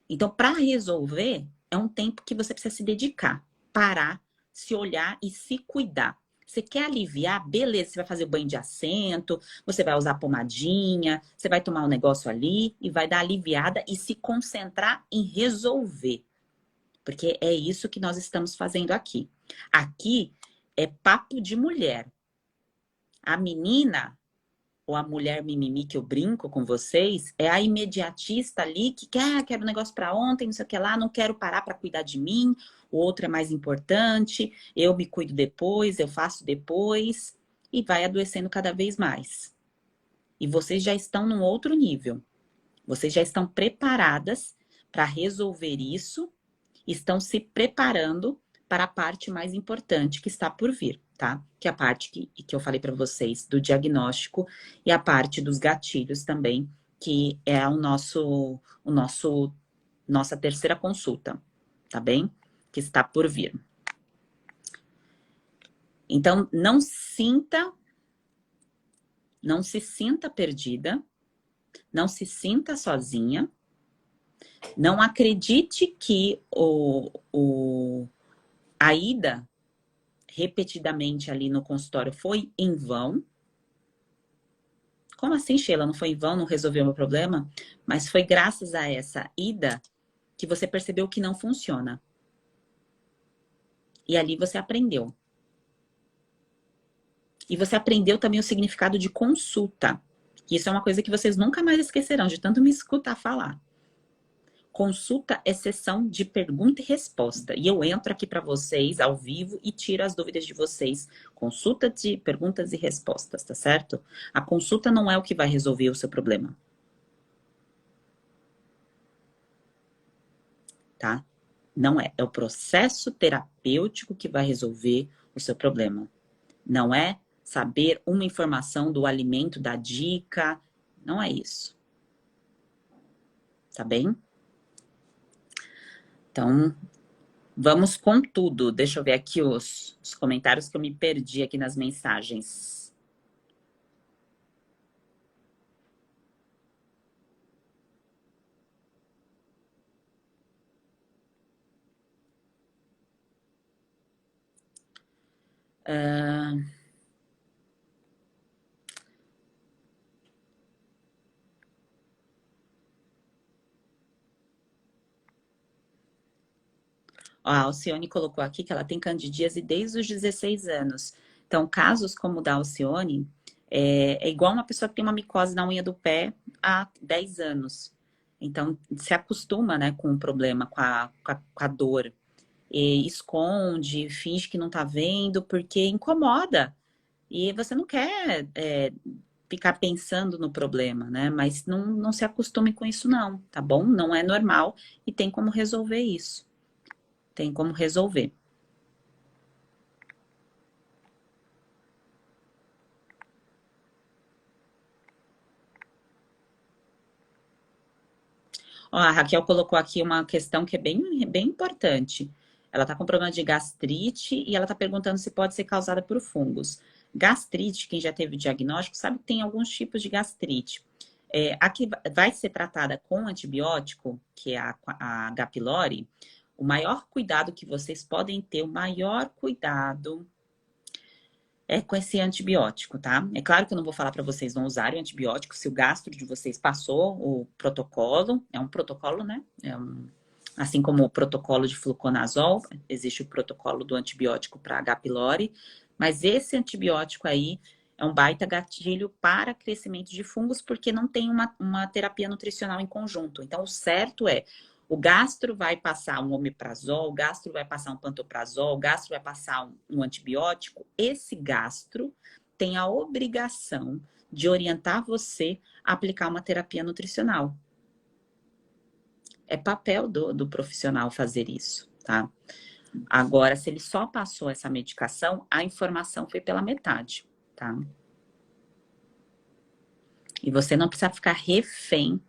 Então, para resolver, é um tempo que você precisa se dedicar, parar, se olhar e se cuidar. Você quer aliviar? Beleza, você vai fazer o banho de assento, você vai usar pomadinha, você vai tomar um negócio ali e vai dar aliviada e se concentrar em resolver. Porque é isso que nós estamos fazendo aqui. Aqui é papo de mulher. A menina, ou a mulher mimimi que eu brinco com vocês, é a imediatista ali que quero um negócio para ontem, não sei o que lá, não quero parar para cuidar de mim, o outro é mais importante, eu me cuido depois, eu faço depois, e vai adoecendo cada vez mais. E vocês já estão num outro nível. Vocês já estão preparadas para resolver isso, estão se preparando para a parte mais importante que está por vir, tá? Que é a parte que eu falei para vocês do diagnóstico e a parte dos gatilhos também, que é nossa terceira consulta, tá bem? Que está por vir. Então, não se sinta perdida, não se sinta sozinha, não acredite que a ida repetidamente ali no consultório foi em vão. Como assim, Sheila? Não foi em vão, não resolveu o meu problema? Mas foi graças a essa ida que você percebeu que não funciona. E ali você aprendeu. E você aprendeu também o significado de consulta. Isso é uma coisa que vocês nunca mais esquecerão, de tanto me escutar falar. Consulta é sessão de pergunta e resposta. E eu entro aqui para vocês ao vivo e tiro as dúvidas de vocês. Consulta de perguntas e respostas, tá certo? A consulta não é o que vai resolver o seu problema. Tá? Não é. É o processo terapêutico que vai resolver o seu problema. Não é saber uma informação do alimento, da dica. Não é isso. Tá bem? Então, vamos com tudo. Deixa eu ver aqui os comentários que eu me perdi aqui nas mensagens. Ó, a Alcione colocou aqui que ela tem candidíase desde os 16 anos. Então, casos como o da Alcione, é igual uma pessoa que tem uma micose na unha do pé há 10 anos. Então, se acostuma, né, com o problema, com a dor. E esconde, finge que não tá vendo, porque incomoda. E você não quer ficar pensando no problema, né? Mas não se acostume com isso não, tá bom? Não é normal e tem como resolver isso. Tem como resolver. Ó, a Raquel colocou aqui uma questão que é bem importante. Ela está com problema de gastrite e ela está perguntando se pode ser causada por fungos. Gastrite, quem já teve diagnóstico, sabe que tem alguns tipos de gastrite. A que vai ser tratada com antibiótico, que é a H. pylori, o maior cuidado que vocês podem ter, o maior cuidado é com esse antibiótico, tá? É claro que eu não vou falar para vocês não usarem o antibiótico se o gastro de vocês passou o protocolo. É um protocolo, né? Assim como o protocolo de fluconazol, existe o protocolo do antibiótico para H. pylori, mas esse antibiótico aí é um baita gatilho para crescimento de fungos, porque não tem uma terapia nutricional em conjunto. Então, o certo é, o gastro vai passar um omeprazol, o gastro vai passar um pantoprazol, o gastro vai passar um antibiótico. Esse gastro tem a obrigação de orientar você a aplicar uma terapia nutricional. É papel do profissional fazer isso, tá? Agora, se ele só passou essa medicação, a informação foi pela metade, tá? E você não precisa ficar refém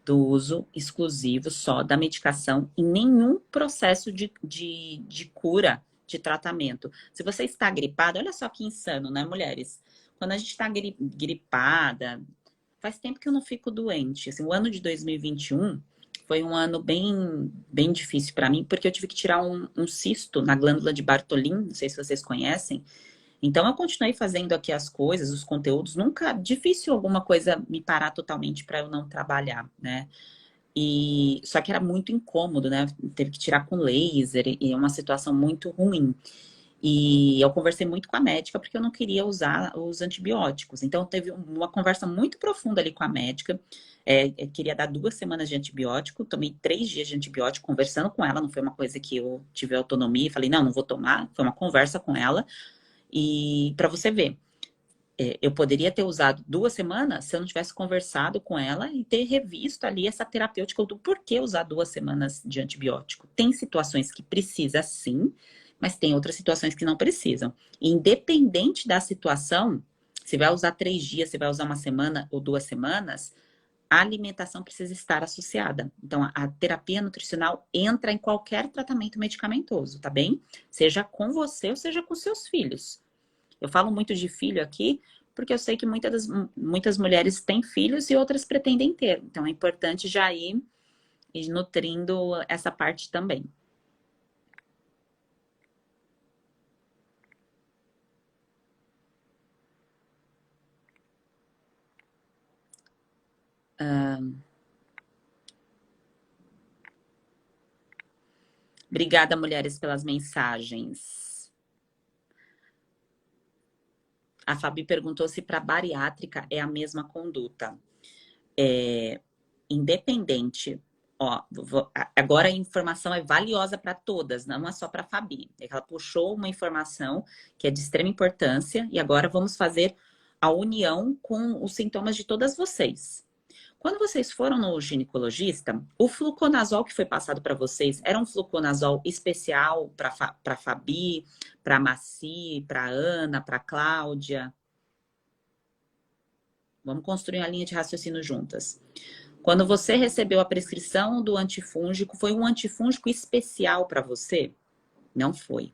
do uso exclusivo só da medicação em nenhum processo de cura, de tratamento. Se você está gripada, olha só que insano, né, mulheres? Quando a gente está gripada, faz tempo que eu não fico doente. Assim, o ano de 2021 foi um ano bem difícil para mim, porque eu tive que tirar um cisto na glândula de Bartholin, não sei se vocês conhecem. Então, eu continuei fazendo aqui as coisas, os conteúdos, nunca, difícil alguma coisa me parar totalmente para eu não trabalhar, né? E só que era muito incômodo, né? Teve que tirar com laser e é uma situação muito ruim. E eu conversei muito com a médica porque eu não queria usar os antibióticos. Então, teve uma conversa muito profunda ali com a médica. Eu queria dar 2 semanas de antibiótico, tomei 3 dias de antibiótico conversando com ela. Não foi uma coisa que eu tive autonomia e falei, não vou tomar. Foi uma conversa com ela. E para você ver, eu poderia ter usado 2 semanas se eu não tivesse conversado com ela e ter revisto ali essa terapêutica do porquê usar 2 semanas de antibiótico. Tem situações que precisa sim, mas tem outras situações que não precisam. Independente da situação, se vai usar 3 dias, se vai usar 1 semana ou 2 semanas, a alimentação precisa estar associada. Então, a terapia nutricional entra em qualquer tratamento medicamentoso, tá bem? Seja com você ou seja com seus filhos. Eu falo muito de filho aqui, porque eu sei que muitas mulheres têm filhos e outras pretendem ter. Então, é importante já ir nutrindo essa parte também. Obrigada, mulheres, pelas mensagens. A Fabi perguntou se para bariátrica é a mesma conduta. Independente, Ó, agora a informação é valiosa para todas, não é só para a Fabi. É que ela puxou uma informação que é de extrema importância e agora vamos fazer a união com os sintomas de todas vocês. Quando vocês foram no ginecologista, o fluconazol que foi passado para vocês era um fluconazol especial para Fabi, para Maci, para Ana, para Cláudia? Vamos construir uma linha de raciocínio juntas. Quando você recebeu a prescrição do antifúngico, foi um antifúngico especial para você? Não foi.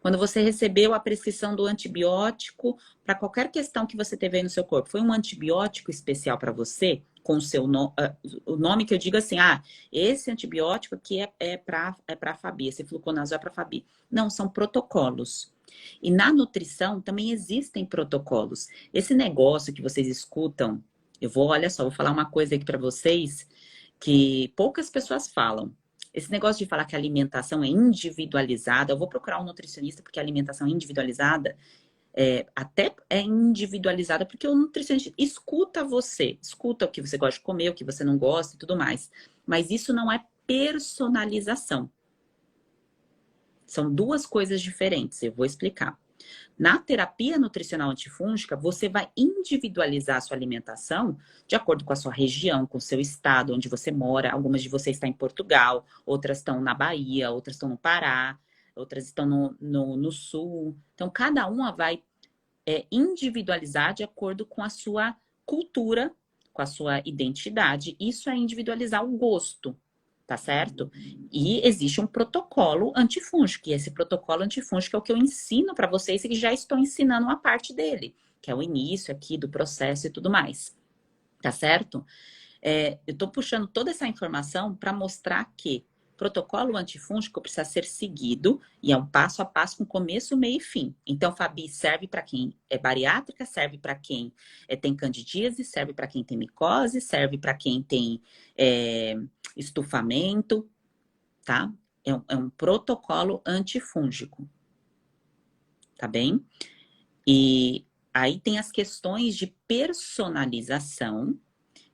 Quando você recebeu a prescrição do antibiótico para qualquer questão que você teve aí no seu corpo, foi um antibiótico especial para você? Com o seu o nome que eu digo assim, esse antibiótico aqui é para a Fabi, esse fluconazol é para a Fabi. Não, são protocolos. E na nutrição também existem protocolos. Esse negócio que vocês escutam, olha só, vou falar uma coisa aqui para vocês que poucas pessoas falam. Esse negócio de falar que a alimentação é individualizada, eu vou procurar um nutricionista porque a alimentação individualizada até é individualizada porque o nutricionista escuta você, escuta o que você gosta de comer, o que você não gosta e tudo mais. Mas isso não é personalização. São duas coisas diferentes, eu vou explicar. Na terapia nutricional antifúngica, você vai individualizar a sua alimentação de acordo com a sua região, com o seu estado, onde você mora. Algumas de vocês estão em Portugal, outras estão na Bahia, outras estão no Pará, outras estão no Sul. Então, cada uma vai individualizar de acordo com a sua cultura, com a sua identidade. Isso é individualizar o gosto. Tá certo? E existe um protocolo antifúngico. E esse protocolo antifúngico é o que eu ensino para vocês e que já estou ensinando uma parte dele, que é o início aqui do processo e tudo mais. Tá certo? Eu estou puxando toda essa informação para mostrar que protocolo antifúngico precisa ser seguido e é um passo a passo com começo, meio e fim. Então, Fabi, serve para quem é bariátrica, serve para quem tem candidíase, serve para quem tem micose, serve para quem tem estufamento, tá? É um protocolo antifúngico, tá bem? E aí tem as questões de personalização,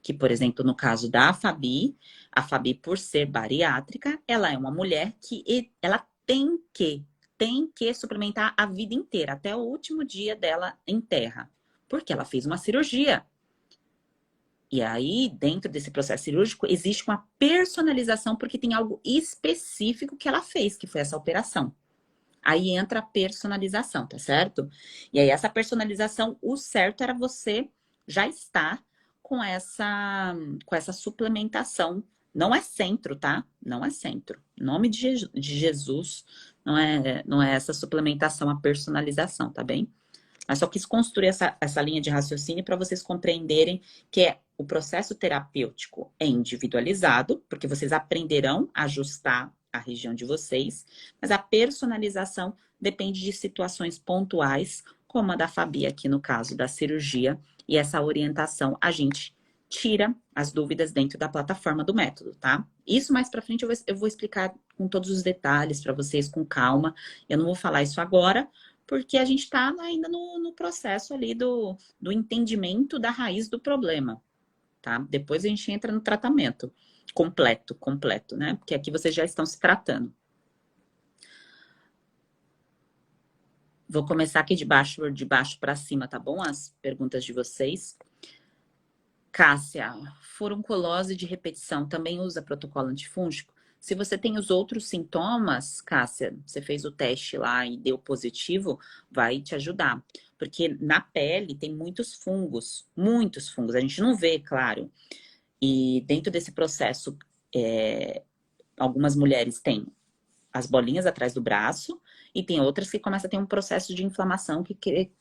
que, por exemplo, no caso da Fabi, a Fabi, por ser bariátrica, ela é uma mulher que ela tem que suplementar a vida inteira, até o último dia dela em terra, porque ela fez uma cirurgia. E aí, dentro desse processo cirúrgico, existe uma personalização, porque tem algo específico que ela fez, que foi essa operação. Aí entra a personalização, tá certo? E aí, essa personalização, o certo era você já estar com essa suplementação. Não é centro, tá? Não é centro. Em nome de Jesus, não é essa suplementação, a personalização, tá bem? Mas só quis construir essa linha de raciocínio para vocês compreenderem que o processo terapêutico é individualizado, porque vocês aprenderão a ajustar a região de vocês, mas a personalização depende de situações pontuais, como a da Fabi aqui no caso da cirurgia, e essa orientação a gente tira as dúvidas dentro da plataforma do método, tá? Isso mais para frente eu vou explicar com todos os detalhes para vocês com calma. Eu não vou falar isso agora, porque a gente está ainda no processo ali do entendimento da raiz do problema, tá? Depois a gente entra no tratamento completo, né? Porque aqui vocês já estão se tratando. Vou começar aqui de baixo para cima, tá bom? As perguntas de vocês. Cássia, furunculose de repetição também usa protocolo antifúngico? Se você tem os outros sintomas, Cássia, você fez o teste lá e deu positivo, vai te ajudar. Porque na pele tem muitos fungos. A gente não vê, claro. E dentro desse processo, algumas mulheres têm as bolinhas atrás do braço e tem outras que começam a ter um processo de inflamação que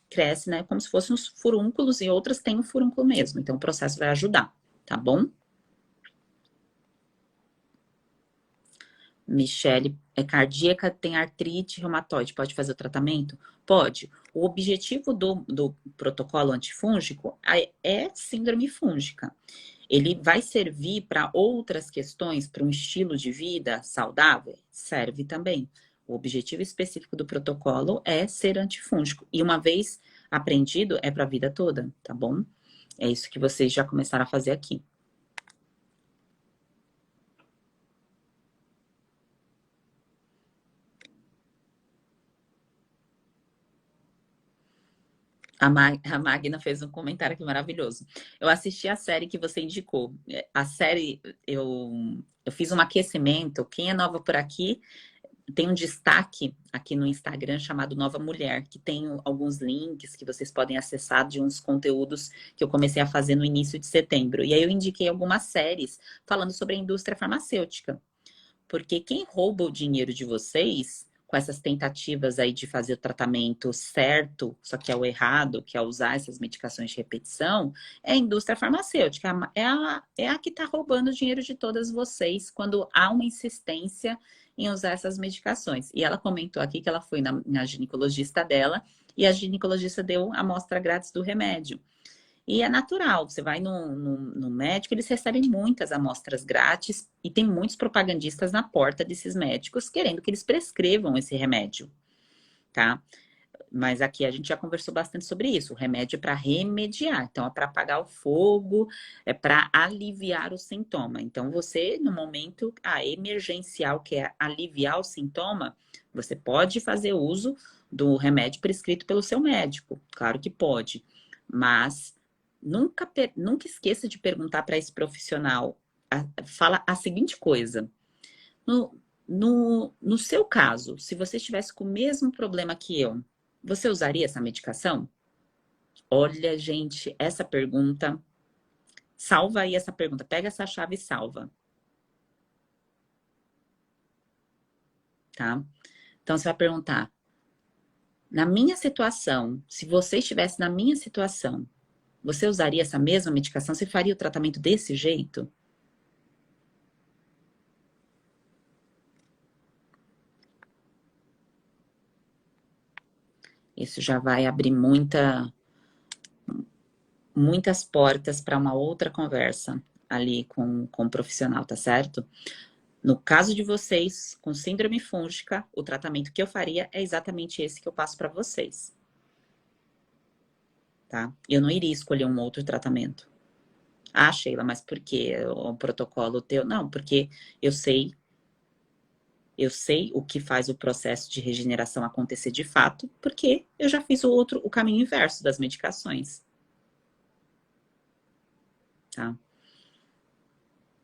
cresce, né? Como se fossem os furúnculos e outras têm o furúnculo mesmo. Então o processo vai ajudar, tá bom? Michele, é cardíaca, tem artrite reumatoide, pode fazer o tratamento? Pode. O objetivo do protocolo antifúngico é síndrome fúngica. Ele vai servir para outras questões, para um estilo de vida saudável? Serve também. O objetivo específico do protocolo é ser antifúngico. E uma vez aprendido, é para a vida toda, tá bom? É isso que vocês já começaram a fazer aqui. A Magna fez um comentário aqui maravilhoso. Eu assisti a série que você indicou. A série, eu fiz um aquecimento. Quem é nova por aqui, tem um destaque aqui no Instagram chamado Nova Mulher, que tem alguns links que vocês podem acessar de uns conteúdos que eu comecei a fazer no início de setembro. E aí eu indiquei algumas séries falando sobre a indústria farmacêutica. Porque quem rouba o dinheiro de vocês com essas tentativas aí de fazer o tratamento certo, só que é o errado, que é usar essas medicações de repetição, é a indústria farmacêutica. É a que está roubando o dinheiro de todas vocês quando há uma insistência em usar essas medicações. E ela comentou aqui que ela foi na ginecologista dela e a ginecologista deu a amostra grátis do remédio. E é natural, você vai no médico, eles recebem muitas amostras grátis e tem muitos propagandistas na porta desses médicos querendo que eles prescrevam esse remédio, tá? Mas aqui a gente já conversou bastante sobre isso. O remédio é para remediar, então é para apagar o fogo, é para aliviar o sintoma. Então você, no momento emergencial, que é aliviar o sintoma, você pode fazer uso do remédio prescrito pelo seu médico. Claro que pode, mas nunca esqueça de perguntar para esse profissional. Fala a seguinte coisa. No seu caso, se você estivesse com o mesmo problema que eu, você usaria essa medicação? Olha, gente, essa pergunta. Salva aí essa pergunta. Pega essa chave e salva. Tá? Então, você vai perguntar. Na minha situação, se você estivesse na minha situação, você usaria essa mesma medicação? Você faria o tratamento desse jeito? Isso já vai abrir muitas portas para uma outra conversa ali com o profissional, tá certo? No caso de vocês, com síndrome fúngica, o tratamento que eu faria é exatamente esse que eu passo para vocês. Tá? Eu não iria escolher um outro tratamento. Ah, Sheila, mas por que o protocolo teu? Não, porque eu sei o que faz o processo de regeneração acontecer de fato, porque eu já fiz o caminho inverso das medicações. Tá?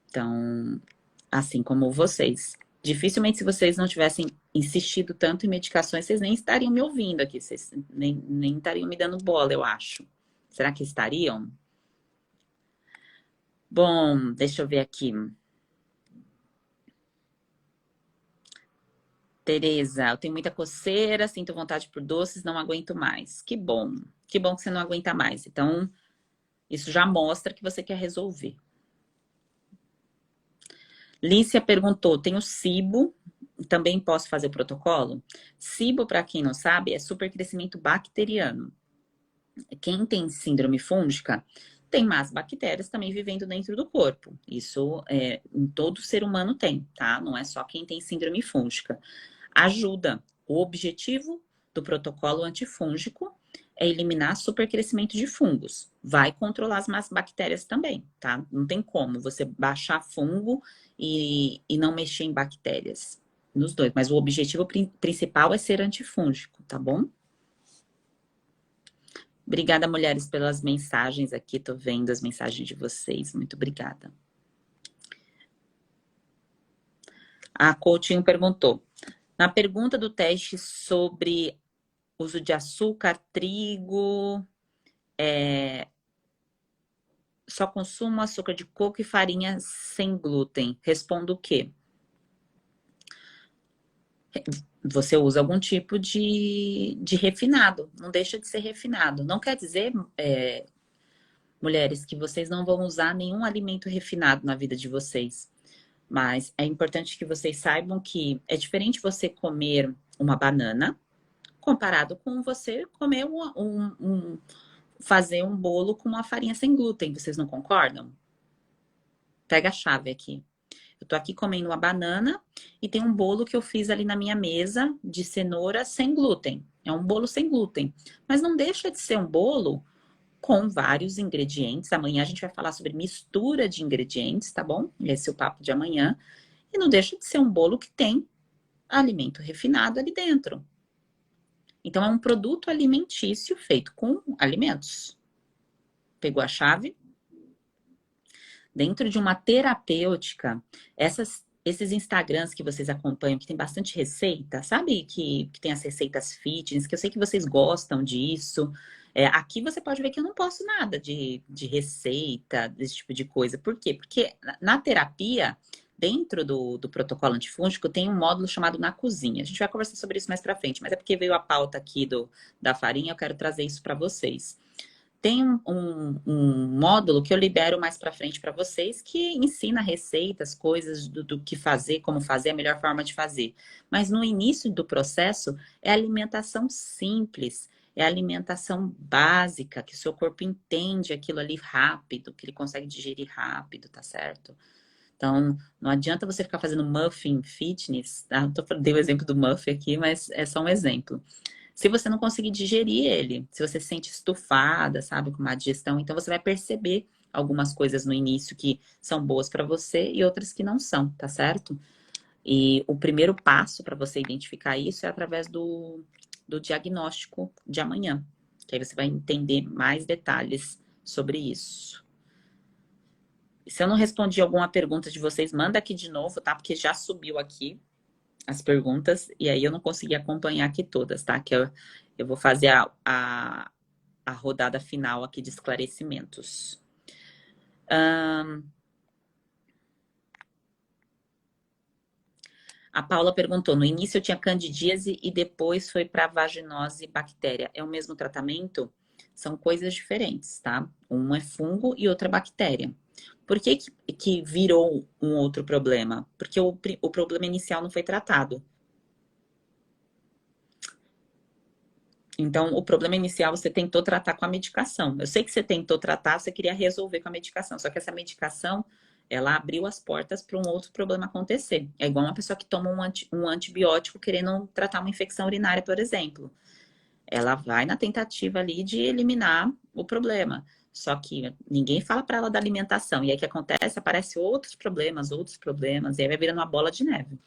Então, assim como vocês. Dificilmente, se vocês não tivessem insistido tanto em medicações, vocês nem estariam me ouvindo aqui, vocês nem estariam me dando bola, eu acho. Será que estariam? Bom, deixa eu ver aqui. Tereza, eu tenho muita coceira, sinto vontade por doces, não aguento mais. Que bom. Que bom que você não aguenta mais. Então, isso já mostra que você quer resolver. Lícia perguntou, tenho SIBO, também posso fazer o protocolo? SIBO, para quem não sabe, é supercrescimento bacteriano. Quem tem síndrome fúngica tem más bactérias também vivendo dentro do corpo. Isso em todo ser humano tem, tá? Não é só quem tem síndrome fúngica. Ajuda. O objetivo do protocolo antifúngico é eliminar supercrescimento de fungos. Vai controlar as más bactérias também, tá? Não tem como você baixar fungo e não mexer em bactérias. Nos dois. Mas o objetivo principal é ser antifúngico, tá bom? Obrigada, mulheres, pelas mensagens aqui. Tô vendo as mensagens de vocês. Muito obrigada. A Coutinho perguntou. Na pergunta do teste sobre uso de açúcar, trigo, só consumo açúcar de coco e farinha sem glúten. Respondo o quê? Você usa algum tipo de refinado. Não deixa de ser refinado. Não quer dizer, mulheres, que vocês não vão usar nenhum alimento refinado na vida de vocês. Mas é importante que vocês saibam que é diferente você comer uma banana comparado com você comer fazer um bolo com uma farinha sem glúten. Vocês não concordam? Pega a chave aqui. Eu tô aqui comendo uma banana e tem um bolo que eu fiz ali na minha mesa de cenoura sem glúten. É um bolo sem glúten. Mas não deixa de ser um bolo com vários ingredientes. Amanhã a gente vai falar sobre mistura de ingredientes, tá bom? Esse é o papo de amanhã. E não deixa de ser um bolo que tem alimento refinado ali dentro. Então, é um produto alimentício feito com alimentos. Pegou a chave? Dentro de uma terapêutica, esses Instagrams que vocês acompanham, que tem bastante receita, sabe? Que tem as receitas fitness, que eu sei que vocês gostam disso. Aqui você pode ver que eu não posto nada de receita, desse tipo de coisa. Por quê? Porque na terapia, dentro do protocolo antifúngico, tem um módulo chamado Na Cozinha. A gente vai conversar sobre isso mais pra frente, mas é porque veio a pauta aqui da farinha, eu quero trazer isso para vocês. Tem um módulo que eu libero mais para frente para vocês, que ensina receitas, coisas do que fazer, como fazer, a melhor forma de fazer. Mas no início do processo é alimentação simples, é alimentação básica, que o seu corpo entende aquilo ali rápido, que ele consegue digerir rápido, tá certo? Então, não adianta você ficar fazendo muffin fitness, tá? Dei o exemplo do muffin aqui, mas é só um exemplo. Se você não conseguir digerir ele, se você se sente estufada, sabe, com má digestão, então você vai perceber algumas coisas no início que são boas para você e outras que não são, tá certo? E o primeiro passo para você identificar isso é através do diagnóstico de amanhã, que aí você vai entender mais detalhes sobre isso. Se eu não respondi alguma pergunta de vocês, manda aqui de novo, tá? Porque já subiu aqui as perguntas, e aí eu não consegui acompanhar aqui todas, tá? Que eu vou fazer a rodada final aqui de esclarecimentos. A Paula perguntou, no início eu tinha candidíase e depois foi para vaginose bactéria. É o mesmo tratamento? São coisas diferentes, tá? Um é fungo e outra é bactéria. Por que virou um outro problema? Porque o problema inicial não foi tratado. Então, o problema inicial você tentou tratar com a medicação. Eu sei que você tentou tratar, você queria resolver com a medicação. Só que essa medicação, ela abriu as portas para um outro problema acontecer. É igual uma pessoa que toma um antibiótico querendo tratar uma infecção urinária, por exemplo. Ela vai na tentativa ali de eliminar o problema. Só que ninguém fala para ela da alimentação. E aí o que acontece? Aparecem outros problemas, e aí vai virando uma bola de neve.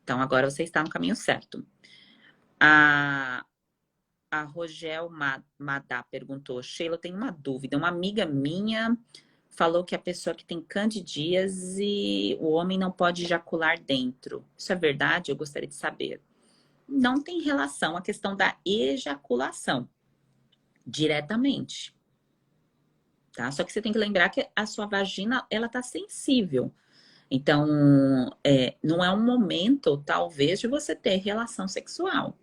Então, agora você está no caminho certo. A Rogel Madá perguntou, Sheila, eu tenho uma dúvida. Uma amiga minha falou que a pessoa que tem candidíase, o homem não pode ejacular dentro. Isso é verdade? Eu gostaria de saber. Não tem relação à questão da ejaculação diretamente. Tá? Só que você tem que lembrar que a sua vagina, ela tá sensível. Então, não é um momento, talvez, de você ter relação sexual.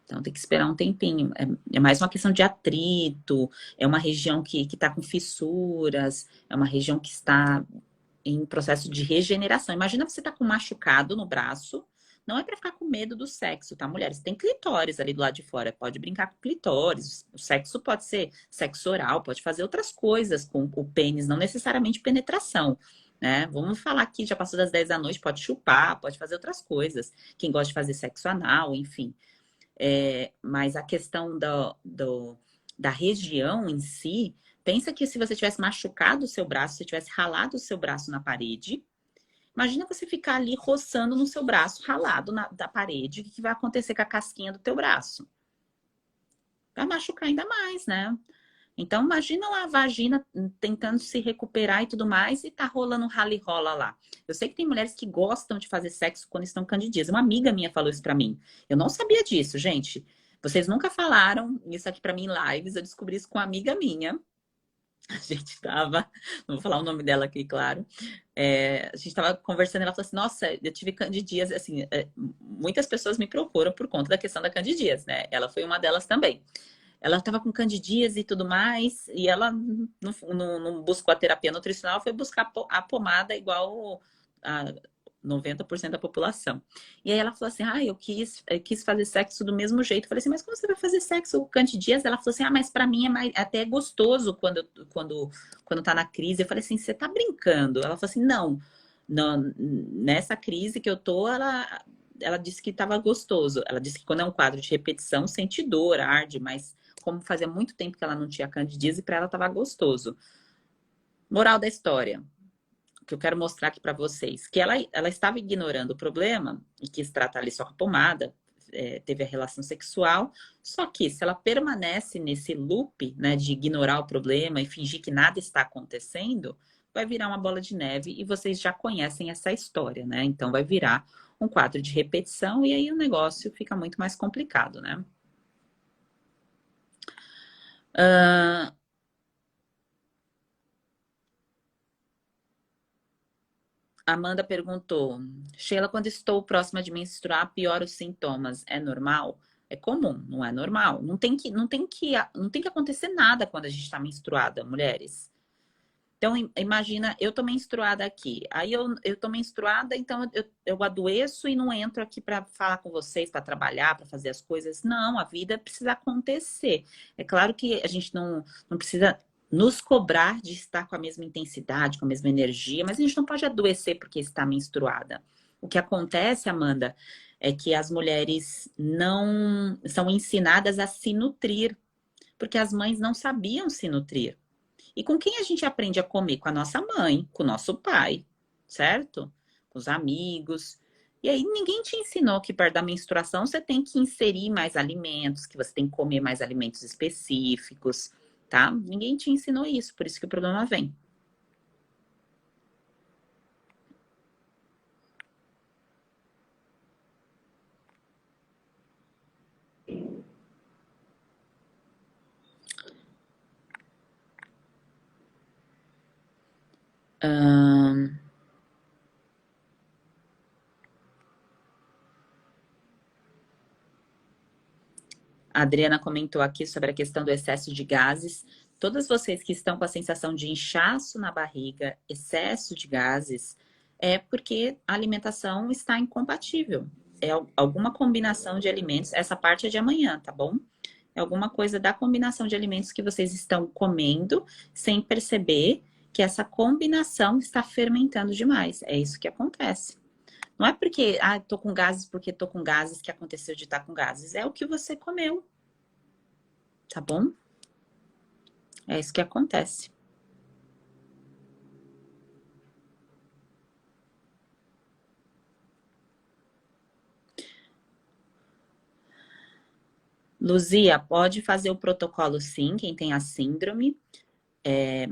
Então, tem que esperar um tempinho. É mais uma questão de atrito, é uma região que está com fissuras, é uma região que está em processo de regeneração. Imagina você tá com um machucado no braço, não é para ficar com medo do sexo, tá, mulheres? Tem clitóris ali do lado de fora, pode brincar com clitóris. O sexo pode ser sexo oral, pode fazer outras coisas com o pênis, não necessariamente penetração. Né? Vamos falar aqui, já passou das 10 da noite, pode chupar, pode fazer outras coisas. Quem gosta de fazer sexo anal, enfim. Mas a questão da região em si, pensa que se você tivesse machucado o seu braço, se tivesse ralado o seu braço na parede, imagina você ficar ali roçando no seu braço ralado da parede, o que vai acontecer com a casquinha do teu braço? Vai machucar ainda mais, né? Então, imagina lá a vagina tentando se recuperar e tudo mais, e tá rolando um rala-rola lá. Eu sei que tem mulheres que gostam de fazer sexo quando estão candidíases. Uma amiga minha falou isso pra mim. Eu não sabia disso, gente. Vocês nunca falaram isso aqui pra mim em lives. Eu descobri isso com uma amiga minha. A gente tava... Não vou falar o nome dela aqui, claro. A gente tava conversando e ela falou assim, nossa, eu tive candidíase. Assim, muitas pessoas me procuram por conta da questão da candidíase, né? Ela foi uma delas também. Ela estava com candidíase e tudo mais, e ela não buscou a terapia nutricional, foi buscar a pomada igual a 90% da população. E aí ela falou assim, eu quis fazer sexo do mesmo jeito. Eu falei assim, mas como você vai fazer sexo com candidíase? Ela falou assim, mas para mim até gostoso quando tá na crise. Eu falei assim, você tá brincando? Ela falou assim, não, nessa crise que eu tô, ela disse que estava gostoso. Ela disse que quando é um quadro de repetição, sente dor, arde, mas como fazia muito tempo que ela não tinha candidíase, para ela estava gostoso. Moral da história. que eu quero mostrar aqui para vocês, que ela estava ignorando o problema e quis tratar ali só com a pomada, teve a relação sexual, só que se ela permanece nesse loop, né, de ignorar o problema e fingir que nada está acontecendo, vai virar uma bola de neve e vocês já conhecem essa história, né? Então vai virar um quadro de repetição e aí o negócio fica muito mais complicado, né? Amanda perguntou, Sheila, quando estou próxima de menstruar, piora os sintomas. É normal? É comum, não é normal. Não tem que acontecer nada quando a gente está menstruada, mulheres. Então, imagina, eu tô menstruada aqui. Aí eu tô menstruada, então eu adoeço e não entro aqui para falar com vocês, para trabalhar, para fazer as coisas. Não, a vida precisa acontecer. É claro que a gente não precisa nos cobrar de estar com a mesma intensidade, com a mesma energia, mas a gente não pode adoecer porque está menstruada. O que acontece, Amanda, é que as mulheres não são ensinadas a se nutrir, porque as mães não sabiam se nutrir. E com quem a gente aprende a comer? Com a nossa mãe, com o nosso pai, certo? Com os amigos. E aí ninguém te ensinou que perto da menstruação você tem que inserir mais alimentos, que você tem que comer mais alimentos específicos, tá? Ninguém te ensinou isso, por isso que o problema vem. A Adriana comentou aqui sobre a questão do excesso de gases. Todas vocês que estão com a sensação de inchaço na barriga, excesso de gases, é porque a alimentação está incompatível. É alguma combinação de alimentos. Essa parte é de amanhã, tá bom? É alguma coisa da combinação de alimentos que vocês estão comendo sem perceber que essa combinação está fermentando demais. É isso que acontece. Não é porque, tô com gases porque tô com gases que aconteceu de estar com gases. É o que você comeu, tá bom? É isso que acontece. Luzia, pode fazer o protocolo sim, quem tem a síndrome. É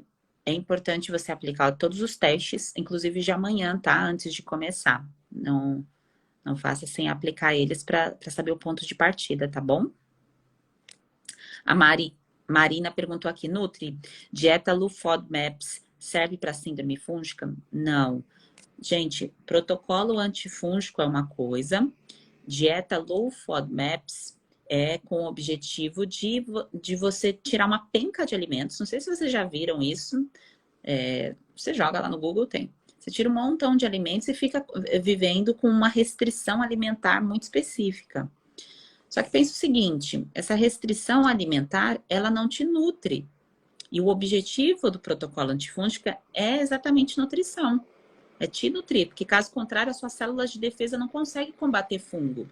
importante você aplicar todos os testes, inclusive de amanhã, tá? Antes de começar. Não faça sem aplicar eles para saber o ponto de partida, tá bom? A Marina perguntou aqui, Nutri, dieta low FODMAPs serve para síndrome fúngica? Não. Gente, protocolo antifúngico é uma coisa, dieta low FODMAPs é com o objetivo de você tirar uma penca de alimentos. Não sei se vocês já viram isso. Você joga lá no Google, tem. Você tira um montão de alimentos e fica vivendo com uma restrição alimentar muito específica. Só que pensa o seguinte, essa restrição alimentar, ela não te nutre. E o objetivo do protocolo antifúngica é exatamente nutrição. É te nutrir, porque caso contrário, as suas células de defesa não conseguem combater fungo.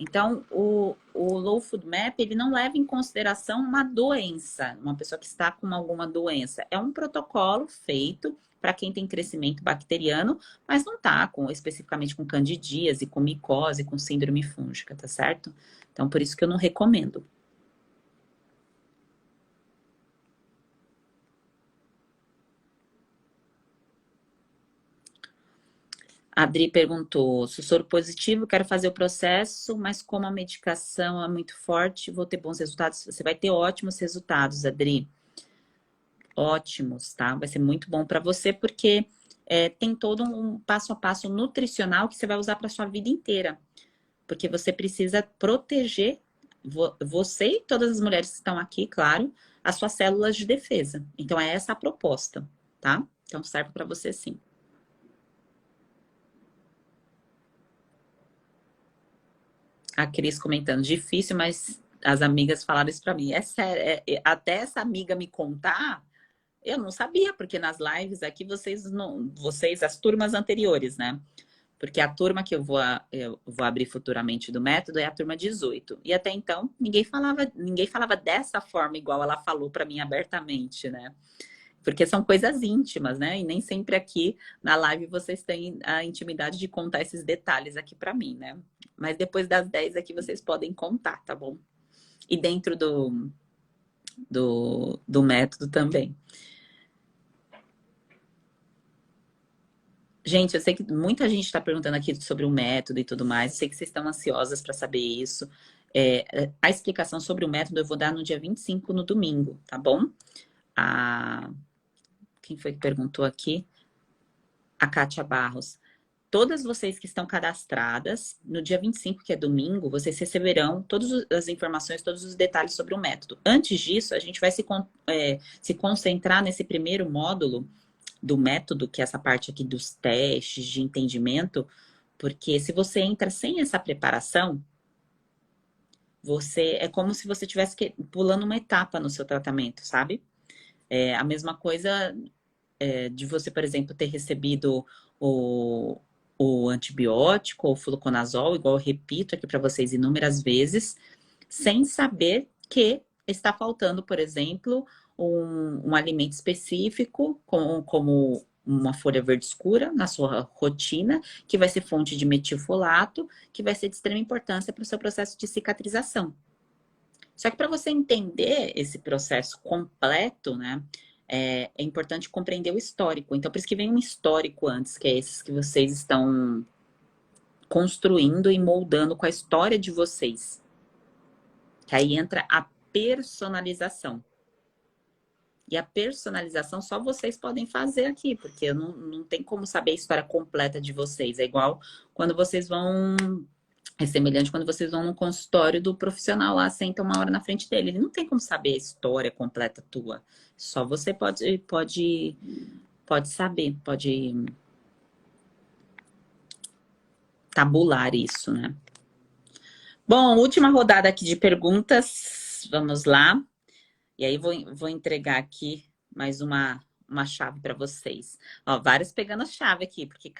Então, o Low Food Map, ele não leva em consideração uma doença, uma pessoa que está com alguma doença. É um protocolo feito para quem tem crescimento bacteriano, mas não está especificamente com candidíase, com micose, com síndrome fúngica, tá certo? Então, por isso que eu não recomendo. A Adri perguntou, se soro positivo, quero fazer o processo, mas como a medicação é muito forte, vou ter bons resultados? Você vai ter ótimos resultados, Adri. Ótimos, tá? Vai ser muito bom para você, porque tem todo um passo a passo nutricional que você vai usar para sua vida inteira. Porque você precisa proteger você e todas as mulheres que estão aqui, claro, as suas células de defesa. Então, é essa a proposta, tá? Então, serve para você sim. A Cris comentando, difícil, mas as amigas falaram isso para mim. É sério, até essa amiga me contar, eu não sabia, porque nas lives aqui vocês, as turmas anteriores, né? Porque a turma que eu vou abrir futuramente do método é a turma 18. E até então, ninguém falava dessa forma igual ela falou para mim abertamente, né? Porque são coisas íntimas, né? E nem sempre aqui na live vocês têm a intimidade de contar esses detalhes aqui para mim, né? Mas depois das 10 aqui vocês podem contar, tá bom? E dentro do método também. Gente, eu sei que muita gente está perguntando aqui sobre o método e tudo mais. Eu sei que vocês estão ansiosas para saber isso. A explicação sobre o método eu vou dar no dia 25, no domingo, tá bom? Quem foi que perguntou aqui? A Kátia Barros. Todas vocês que estão cadastradas, no dia 25, que é domingo, vocês receberão todas as informações, todos os detalhes sobre o método. Antes disso, a gente vai se concentrar nesse primeiro módulo do método, que é essa parte aqui dos testes de entendimento, porque se você entra sem essa preparação, é como se você estivesse pulando uma etapa no seu tratamento, sabe? A mesma coisa de você, por exemplo, ter recebido o antibiótico ou fluconazol, igual eu repito aqui para vocês inúmeras vezes, sem saber que está faltando, por exemplo, um alimento específico, como uma folha verde escura na sua rotina, que vai ser fonte de metilfolato, que vai ser de extrema importância para o seu processo de cicatrização. Só que para você entender esse processo completo, né, é importante compreender o histórico. Então, por isso que vem um histórico antes, que é esses que vocês estão construindo e moldando com a história de vocês. Que aí entra a personalização. E a personalização só vocês podem fazer aqui, porque não tem como saber a história completa de vocês. É igual quando vocês vão... É semelhante quando vocês vão no consultório do profissional lá, sentam uma hora na frente dele. Ele não tem como saber a história completa tua. Só você pode saber, pode tabular isso, né? Bom, última rodada aqui de perguntas. Vamos lá. E aí vou entregar aqui mais uma chave para vocês. Ó, vários pegando a chave aqui, porque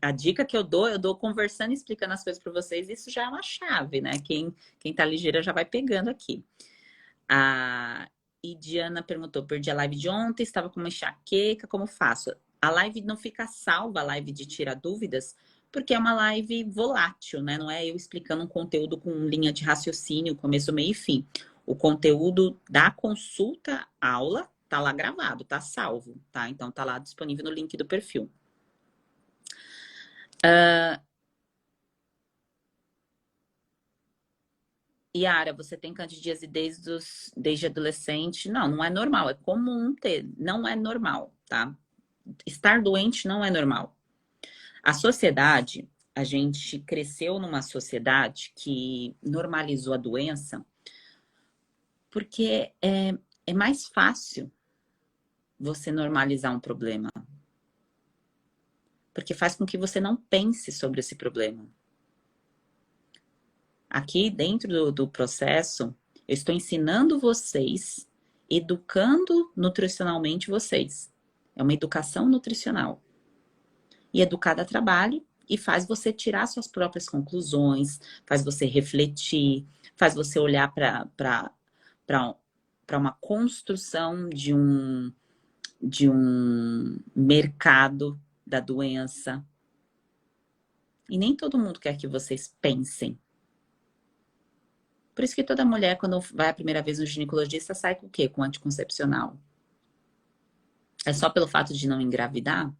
a dica que eu dou conversando e explicando as coisas para vocês, isso já é uma chave, né? Quem tá ligeira já vai pegando aqui. E Diana perguntou, perdi a live de ontem, estava com uma enxaqueca, como faço? A live não fica salva, a live de tirar dúvidas, porque é uma live volátil, né? Não é eu explicando um conteúdo com linha de raciocínio, começo, meio e fim. O conteúdo da consulta aula tá lá gravado, tá salvo, tá? Então tá lá disponível no link do perfil. Yara, você tem candidíase desde adolescente? Não, não é normal, é comum ter, não é normal, tá? Estar doente não é normal. A sociedade, a gente cresceu numa sociedade que normalizou a doença porque é mais fácil você normalizar um problema. Porque faz com que você não pense sobre esse problema. Aqui dentro do processo, eu estou ensinando vocês, educando nutricionalmente vocês. É uma educação nutricional. E educar dá trabalho e faz você tirar suas próprias conclusões, faz você refletir, faz você olhar para uma construção de um mercado da doença. E nem todo mundo quer que vocês pensem. Por isso que toda mulher, quando vai a primeira vez no ginecologista, sai com o quê? Com anticoncepcional. É só pelo fato de não engravidar?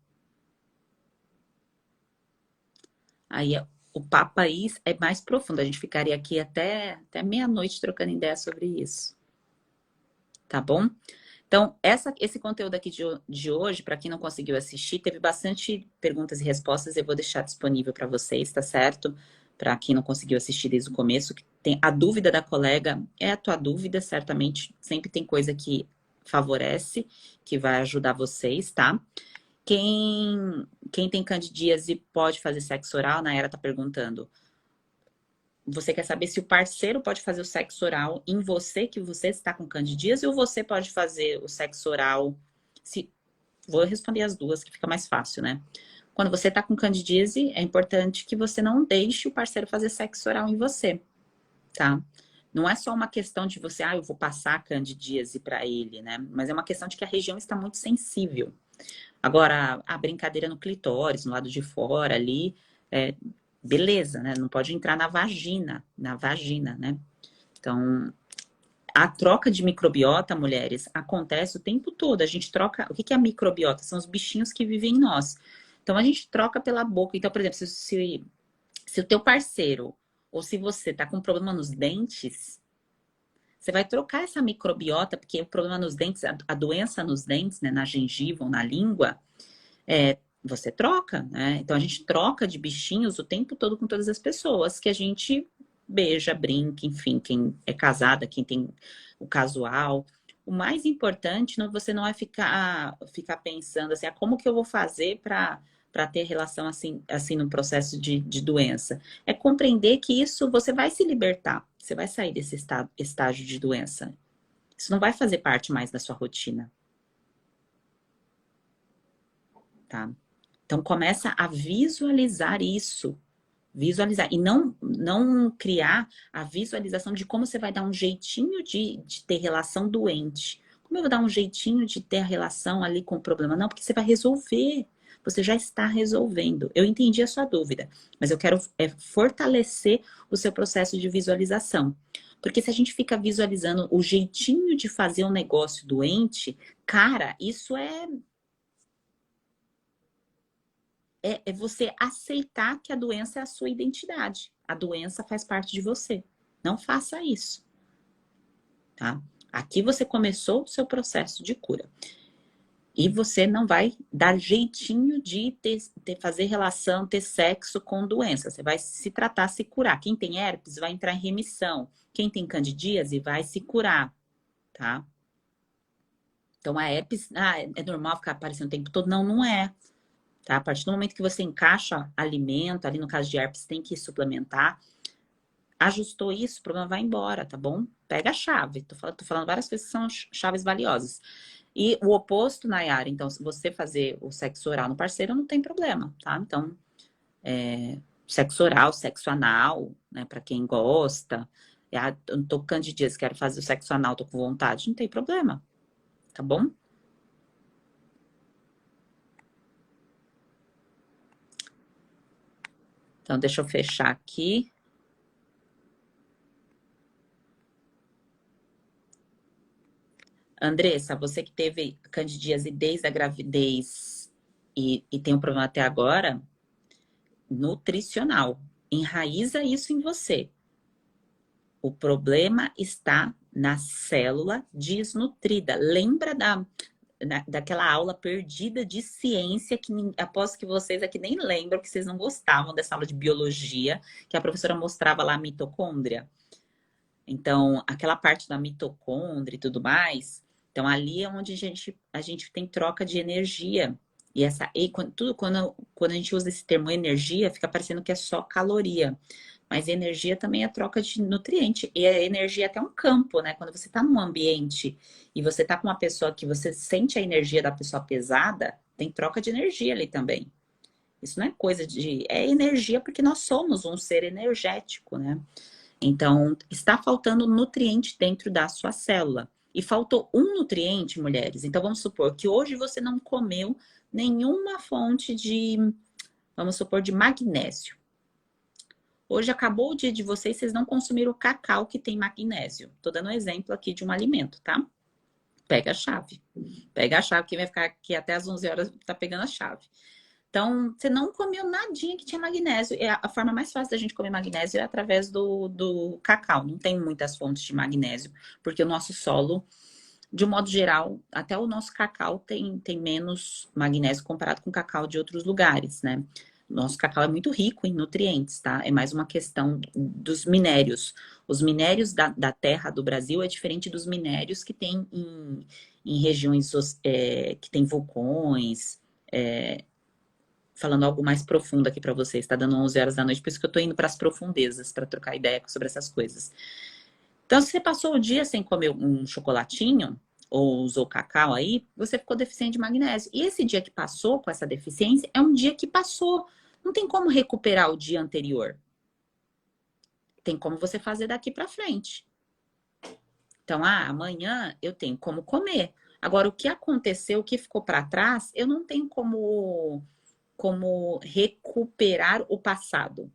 Aí o papo aí é mais profundo. A gente ficaria aqui até meia-noite trocando ideia sobre isso. Tá bom? Então, esse conteúdo aqui de hoje, para quem não conseguiu assistir, teve bastante perguntas e respostas. Eu vou deixar disponível para vocês, tá certo? Para quem não conseguiu assistir desde o começo. A dúvida da colega é a tua dúvida, certamente. Sempre tem coisa que favorece, que vai ajudar vocês, tá? Quem tem candidíase pode fazer sexo oral? A Nayara tá perguntando. Você quer saber se o parceiro pode fazer o sexo oral em você, que você está com candidíase, ou você pode fazer o sexo oral... Vou responder as duas, que fica mais fácil, né? Quando você está com candidíase, é importante que você não deixe o parceiro fazer sexo oral em você, tá? Não é só uma questão de você, eu vou passar a candidíase para ele, né? Mas é uma questão de que a região está muito sensível. Agora, a brincadeira no clitóris, no lado de fora ali, beleza, né? Não pode entrar na vagina, né? Então, a troca de microbiota, mulheres, acontece o tempo todo. A gente troca. O que é a microbiota? São os bichinhos que vivem em nós. Então, a gente troca pela boca. Então, por exemplo, se o teu parceiro ou se você tá com problema nos dentes, você vai trocar essa microbiota, porque o problema nos dentes, a doença nos dentes, né, na gengiva ou na língua, você troca, né? Então a gente troca de bichinhos o tempo todo com todas as pessoas que a gente beija, brinca, enfim, quem é casada, quem tem o casual. O mais importante, você não é ficar pensando assim, como que eu vou fazer para ter relação assim no processo de doença. É compreender que isso você vai se libertar, você vai sair desse estágio de doença. Isso não vai fazer parte mais da sua rotina. Tá? Então começa a visualizar isso. Visualizar. E não criar a visualização de como você vai dar um jeitinho de ter relação doente. Como eu vou dar um jeitinho de ter a relação ali com o problema? Não, porque você vai resolver. Você já está resolvendo. Eu entendi a sua dúvida, mas eu quero fortalecer o seu processo de visualização. Porque se a gente fica visualizando o jeitinho de fazer um negócio doente, cara, isso é você aceitar que a doença é a sua identidade. A doença faz parte de você. Não faça isso. Tá? Aqui você começou o seu processo de cura. E você não vai dar jeitinho de fazer relação, ter sexo com doença. Você vai se tratar, se curar. Quem tem herpes vai entrar em remissão. Quem tem candidíase vai se curar. Tá? Então a herpes, é normal ficar aparecendo o tempo todo? Não, não é. Tá? A partir do momento que você encaixa alimento, ali no caso de herpes, tem que suplementar. Ajustou isso, o problema vai embora, tá bom? Pega a chave. Tô falando várias coisas que são chaves valiosas. E o oposto, Nayara, então, se você fazer o sexo oral no parceiro, não tem problema, tá? Então, sexo oral, sexo anal, né? Pra quem gosta. Eu tô com candidíase, quero fazer o sexo anal, tô com vontade, não tem problema, tá bom? Então, deixa eu fechar aqui. Andressa, você que teve candidíase desde a gravidez e tem um problema até agora, nutricional. Enraiza isso em você. O problema está na célula desnutrida. Lembra daquela aula perdida de ciência que aposto que vocês aqui nem lembram, que vocês não gostavam dessa aula de biologia, que a professora mostrava lá a mitocôndria. Então, aquela parte da mitocôndria e tudo mais, então ali é onde a gente tem troca de energia. Quando a gente usa esse termo energia, fica parecendo que é só caloria. Mas energia também é troca de nutriente. E a energia é até um campo, né? Quando você está num ambiente e você está com uma pessoa que você sente a energia da pessoa pesada, tem troca de energia ali também. Isso não é coisa de... É energia porque nós somos um ser energético, né? Então, está faltando nutriente dentro da sua célula. E faltou um nutriente, mulheres. Então, vamos supor que hoje você não comeu nenhuma fonte de, vamos supor, de magnésio. Hoje acabou o dia de vocês não consumiram o cacau que tem magnésio. Tô dando um exemplo aqui de um alimento, tá? Pega a chave. Pega a chave, que vai ficar aqui até as 11 horas, tá pegando a chave. Então, você não comeu nadinha que tinha magnésio. A forma mais fácil da gente comer magnésio é através do cacau. Não tem muitas fontes de magnésio, porque o nosso solo, de um modo geral, até o nosso cacau tem menos magnésio comparado com o cacau de outros lugares, né? Nosso cacau é muito rico em nutrientes, tá? É mais uma questão dos minérios. Os minérios da terra do Brasil é diferente dos minérios que tem em regiões que tem vulcões. Falando algo mais profundo aqui para vocês, tá dando 11 horas da noite, por isso que eu tô indo para as profundezas, para trocar ideia sobre essas coisas. Então, se você passou o dia sem comer um chocolatinho, ou usou cacau aí, você ficou deficiente de magnésio. E esse dia que passou com essa deficiência é um dia que passou. Não tem como recuperar o dia anterior. Tem como você fazer daqui para frente. Então, amanhã eu tenho como comer. Agora, o que aconteceu, o que ficou para trás, eu não tenho como recuperar o passado.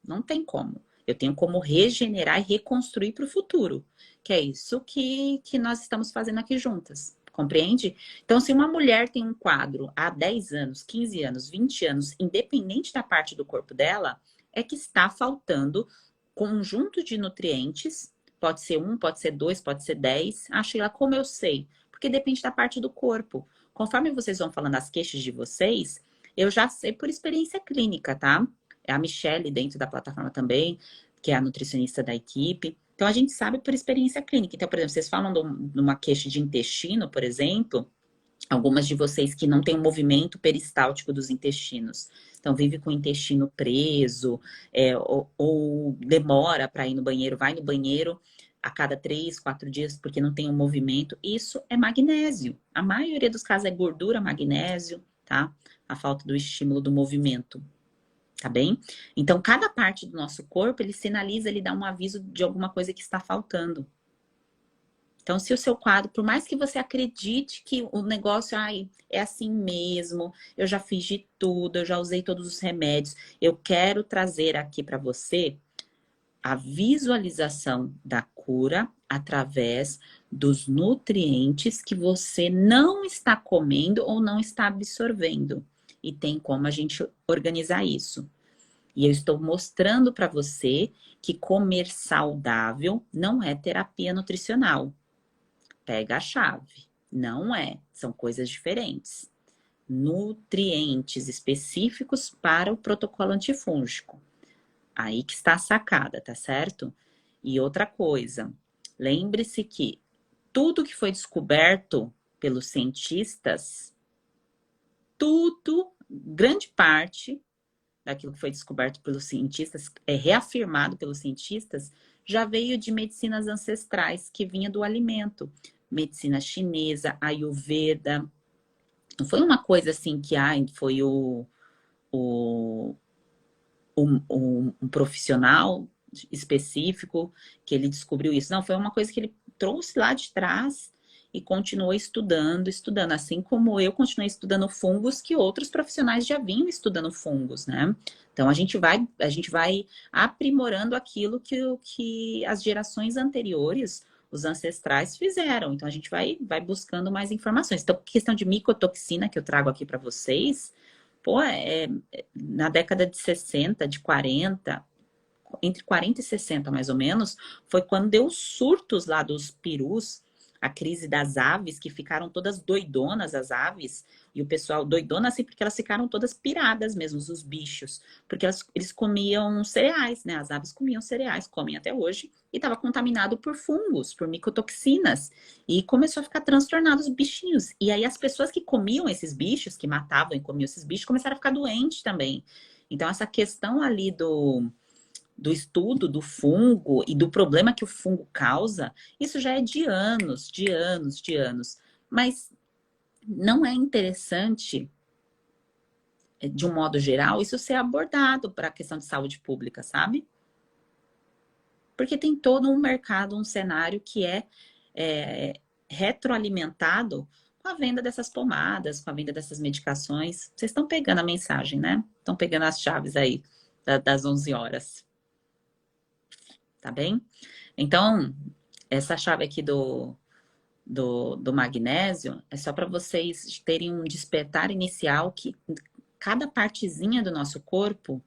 Não tem como. Eu tenho como regenerar e reconstruir para o futuro. Que é isso que nós estamos fazendo aqui juntas. Compreende? Então, se uma mulher tem um quadro há 10 anos, 15 anos, 20 anos, independente da parte do corpo dela, é que está faltando conjunto de nutrientes. Pode ser um, pode ser dois, pode ser 10. Ah, Sheila, como eu sei? Porque depende da parte do corpo. Conforme vocês vão falando as queixas de vocês, eu já sei por experiência clínica, tá? É a Michelle dentro da plataforma também, que é a nutricionista da equipe. Então, a gente sabe por experiência clínica. Então, por exemplo, vocês falam de uma queixa de intestino, por exemplo, algumas de vocês que não têm um movimento peristáltico dos intestinos. Então, vive com o intestino preso, ou demora para ir no banheiro, vai no banheiro a cada 3, 4 dias, porque não tem um movimento. Isso é magnésio. A maioria dos casos é gordura, magnésio, tá? A falta do estímulo do movimento. Tá bem? Então, cada parte do nosso corpo, ele sinaliza, ele dá um aviso de alguma coisa que está faltando. Então, se o seu quadro, por mais que você acredite que o negócio, é assim mesmo, eu já fiz de tudo, eu já usei todos os remédios, eu quero trazer aqui para você a visualização da cura através dos nutrientes que você não está comendo ou não está absorvendo. E tem como a gente organizar isso. E eu estou mostrando para você que comer saudável não é terapia nutricional. Pega a chave. Não é. São coisas diferentes. Nutrientes específicos para o protocolo antifúngico. Aí que está a sacada, tá certo? E outra coisa, lembre-se que tudo que foi descoberto pelos cientistas, grande parte daquilo que foi descoberto pelos cientistas, reafirmado pelos cientistas, já veio de medicinas ancestrais que vinha do alimento. Medicina chinesa, Ayurveda. Não foi uma coisa assim que foi um profissional específico que ele descobriu isso. Não, foi uma coisa que ele trouxe lá de trás e continuou estudando, assim como eu continuei estudando fungos que outros profissionais já vinham estudando fungos, né? Então a gente vai aprimorando aquilo que as gerações anteriores, os ancestrais fizeram. Então a gente vai buscando mais informações. Então, questão de micotoxina que eu trago aqui para vocês, na década de 60, de 40, entre 40 e 60 mais ou menos, foi quando deu os surtos lá dos perus, a crise das aves, que ficaram todas doidonas, as aves, e o pessoal doidona assim, porque elas ficaram todas piradas mesmo, os bichos, porque eles comiam cereais, né? As aves comiam cereais, comem até hoje, e estava contaminado por fungos, por micotoxinas, e começou a ficar transtornado os bichinhos. E aí as pessoas que comiam esses bichos, que matavam e comiam esses bichos, começaram a ficar doentes também. Então essa questão ali do estudo do fungo e do problema que o fungo causa, isso já é de anos, de anos, de anos. Mas não é interessante, de um modo geral, isso ser abordado para a questão de saúde pública, sabe? Porque tem todo um mercado, um cenário que é retroalimentado com a venda dessas pomadas, com a venda dessas medicações. Vocês estão pegando a mensagem, né? Estão pegando as chaves aí das 11 horas. Tá bem? Então, essa chave aqui do magnésio é só para vocês terem um despertar inicial que cada partezinha do nosso corpo,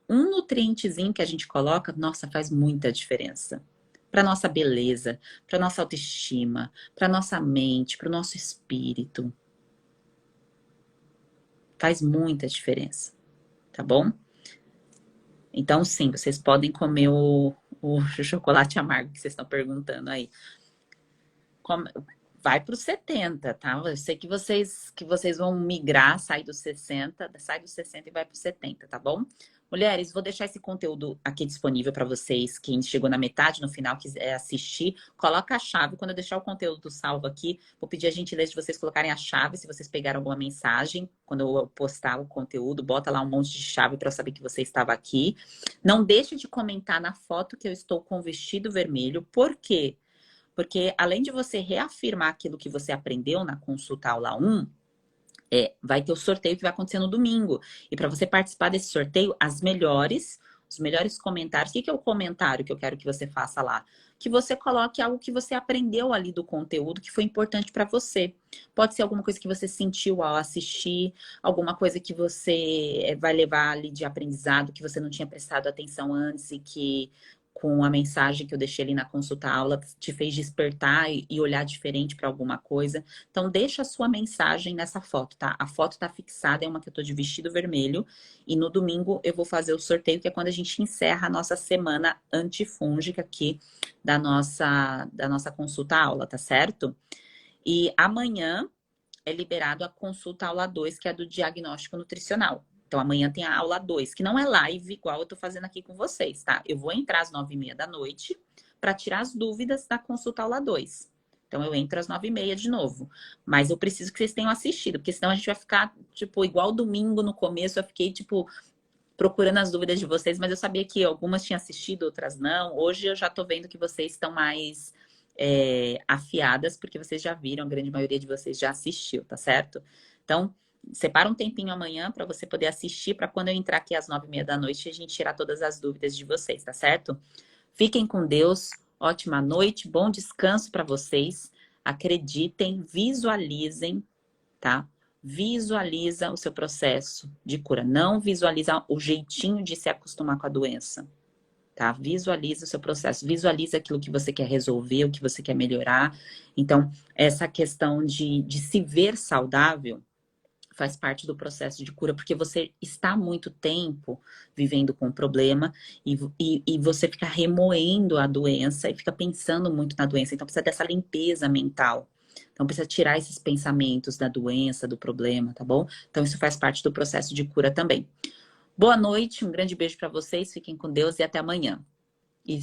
um nutrientezinho que a gente coloca, nossa, faz muita diferença. Para nossa beleza, para nossa autoestima, para nossa mente, para o nosso espírito. Faz muita diferença, tá bom? Então, sim, vocês podem comer o chocolate amargo que vocês estão perguntando aí. Vai para os 70, tá? Eu sei que vocês vão migrar, sai dos 60 e vai para os 70, tá bom? Mulheres, vou deixar esse conteúdo aqui disponível para vocês. Quem chegou na metade, no final, quiser assistir, coloca a chave. Quando eu deixar o conteúdo salvo aqui, vou pedir a gentileza de vocês colocarem a chave, se vocês pegaram alguma mensagem. Quando eu postar o conteúdo, bota lá um monte de chave para eu saber que você estava aqui. Não deixe de comentar na foto que eu estou com o vestido vermelho. Por quê? Porque além de você reafirmar aquilo que você aprendeu na consulta aula 1, vai ter o sorteio que vai acontecer no domingo. E para você participar desse sorteio, os melhores comentários. O que é o comentário que eu quero que você faça lá? Que você coloque algo que você aprendeu ali do conteúdo que foi importante para você. Pode ser alguma coisa que você sentiu ao assistir, alguma coisa que você vai levar ali de aprendizado que você não tinha prestado atenção antes e que com a mensagem que eu deixei ali na consulta aula te fez despertar e olhar diferente para alguma coisa. Então, deixa a sua mensagem nessa foto, tá? A foto tá fixada, é uma que eu tô de vestido vermelho. E no domingo eu vou fazer o sorteio, que é quando a gente encerra a nossa semana antifúngica aqui da nossa consulta aula, tá certo? E amanhã é liberado a consulta aula 2, que é a do diagnóstico nutricional. Então, amanhã tem a aula 2, que não é live, igual eu tô fazendo aqui com vocês, tá? Eu vou entrar às 9h30 da noite para tirar as dúvidas da consulta aula 2. Então, eu entro às 9h30 de novo. Mas eu preciso que vocês tenham assistido, porque senão a gente vai ficar, tipo, igual domingo no começo, eu fiquei, tipo, procurando as dúvidas de vocês, mas eu sabia que algumas tinham assistido, outras não. Hoje eu já tô vendo que vocês estão mais afiadas, porque vocês já viram, a grande maioria de vocês já assistiu, tá certo? Então, separa um tempinho amanhã para você poder assistir, para quando eu entrar aqui às 9h30 da noite, a gente tirar todas as dúvidas de vocês, tá certo? Fiquem com Deus, ótima noite, bom descanso para vocês. Acreditem, visualizem, tá? Visualiza o seu processo de cura. Não visualiza o jeitinho de se acostumar com a doença, tá? Visualiza o seu processo. Visualiza aquilo que você quer resolver, o que você quer melhorar. Então, essa questão de se ver saudável faz parte do processo de cura, porque você está há muito tempo vivendo com o problema e você fica remoendo a doença e fica pensando muito na doença. Então, precisa dessa limpeza mental. Então, precisa tirar esses pensamentos da doença, do problema, tá bom? Então, isso faz parte do processo de cura também. Boa noite, um grande beijo para vocês, fiquem com Deus e até amanhã. E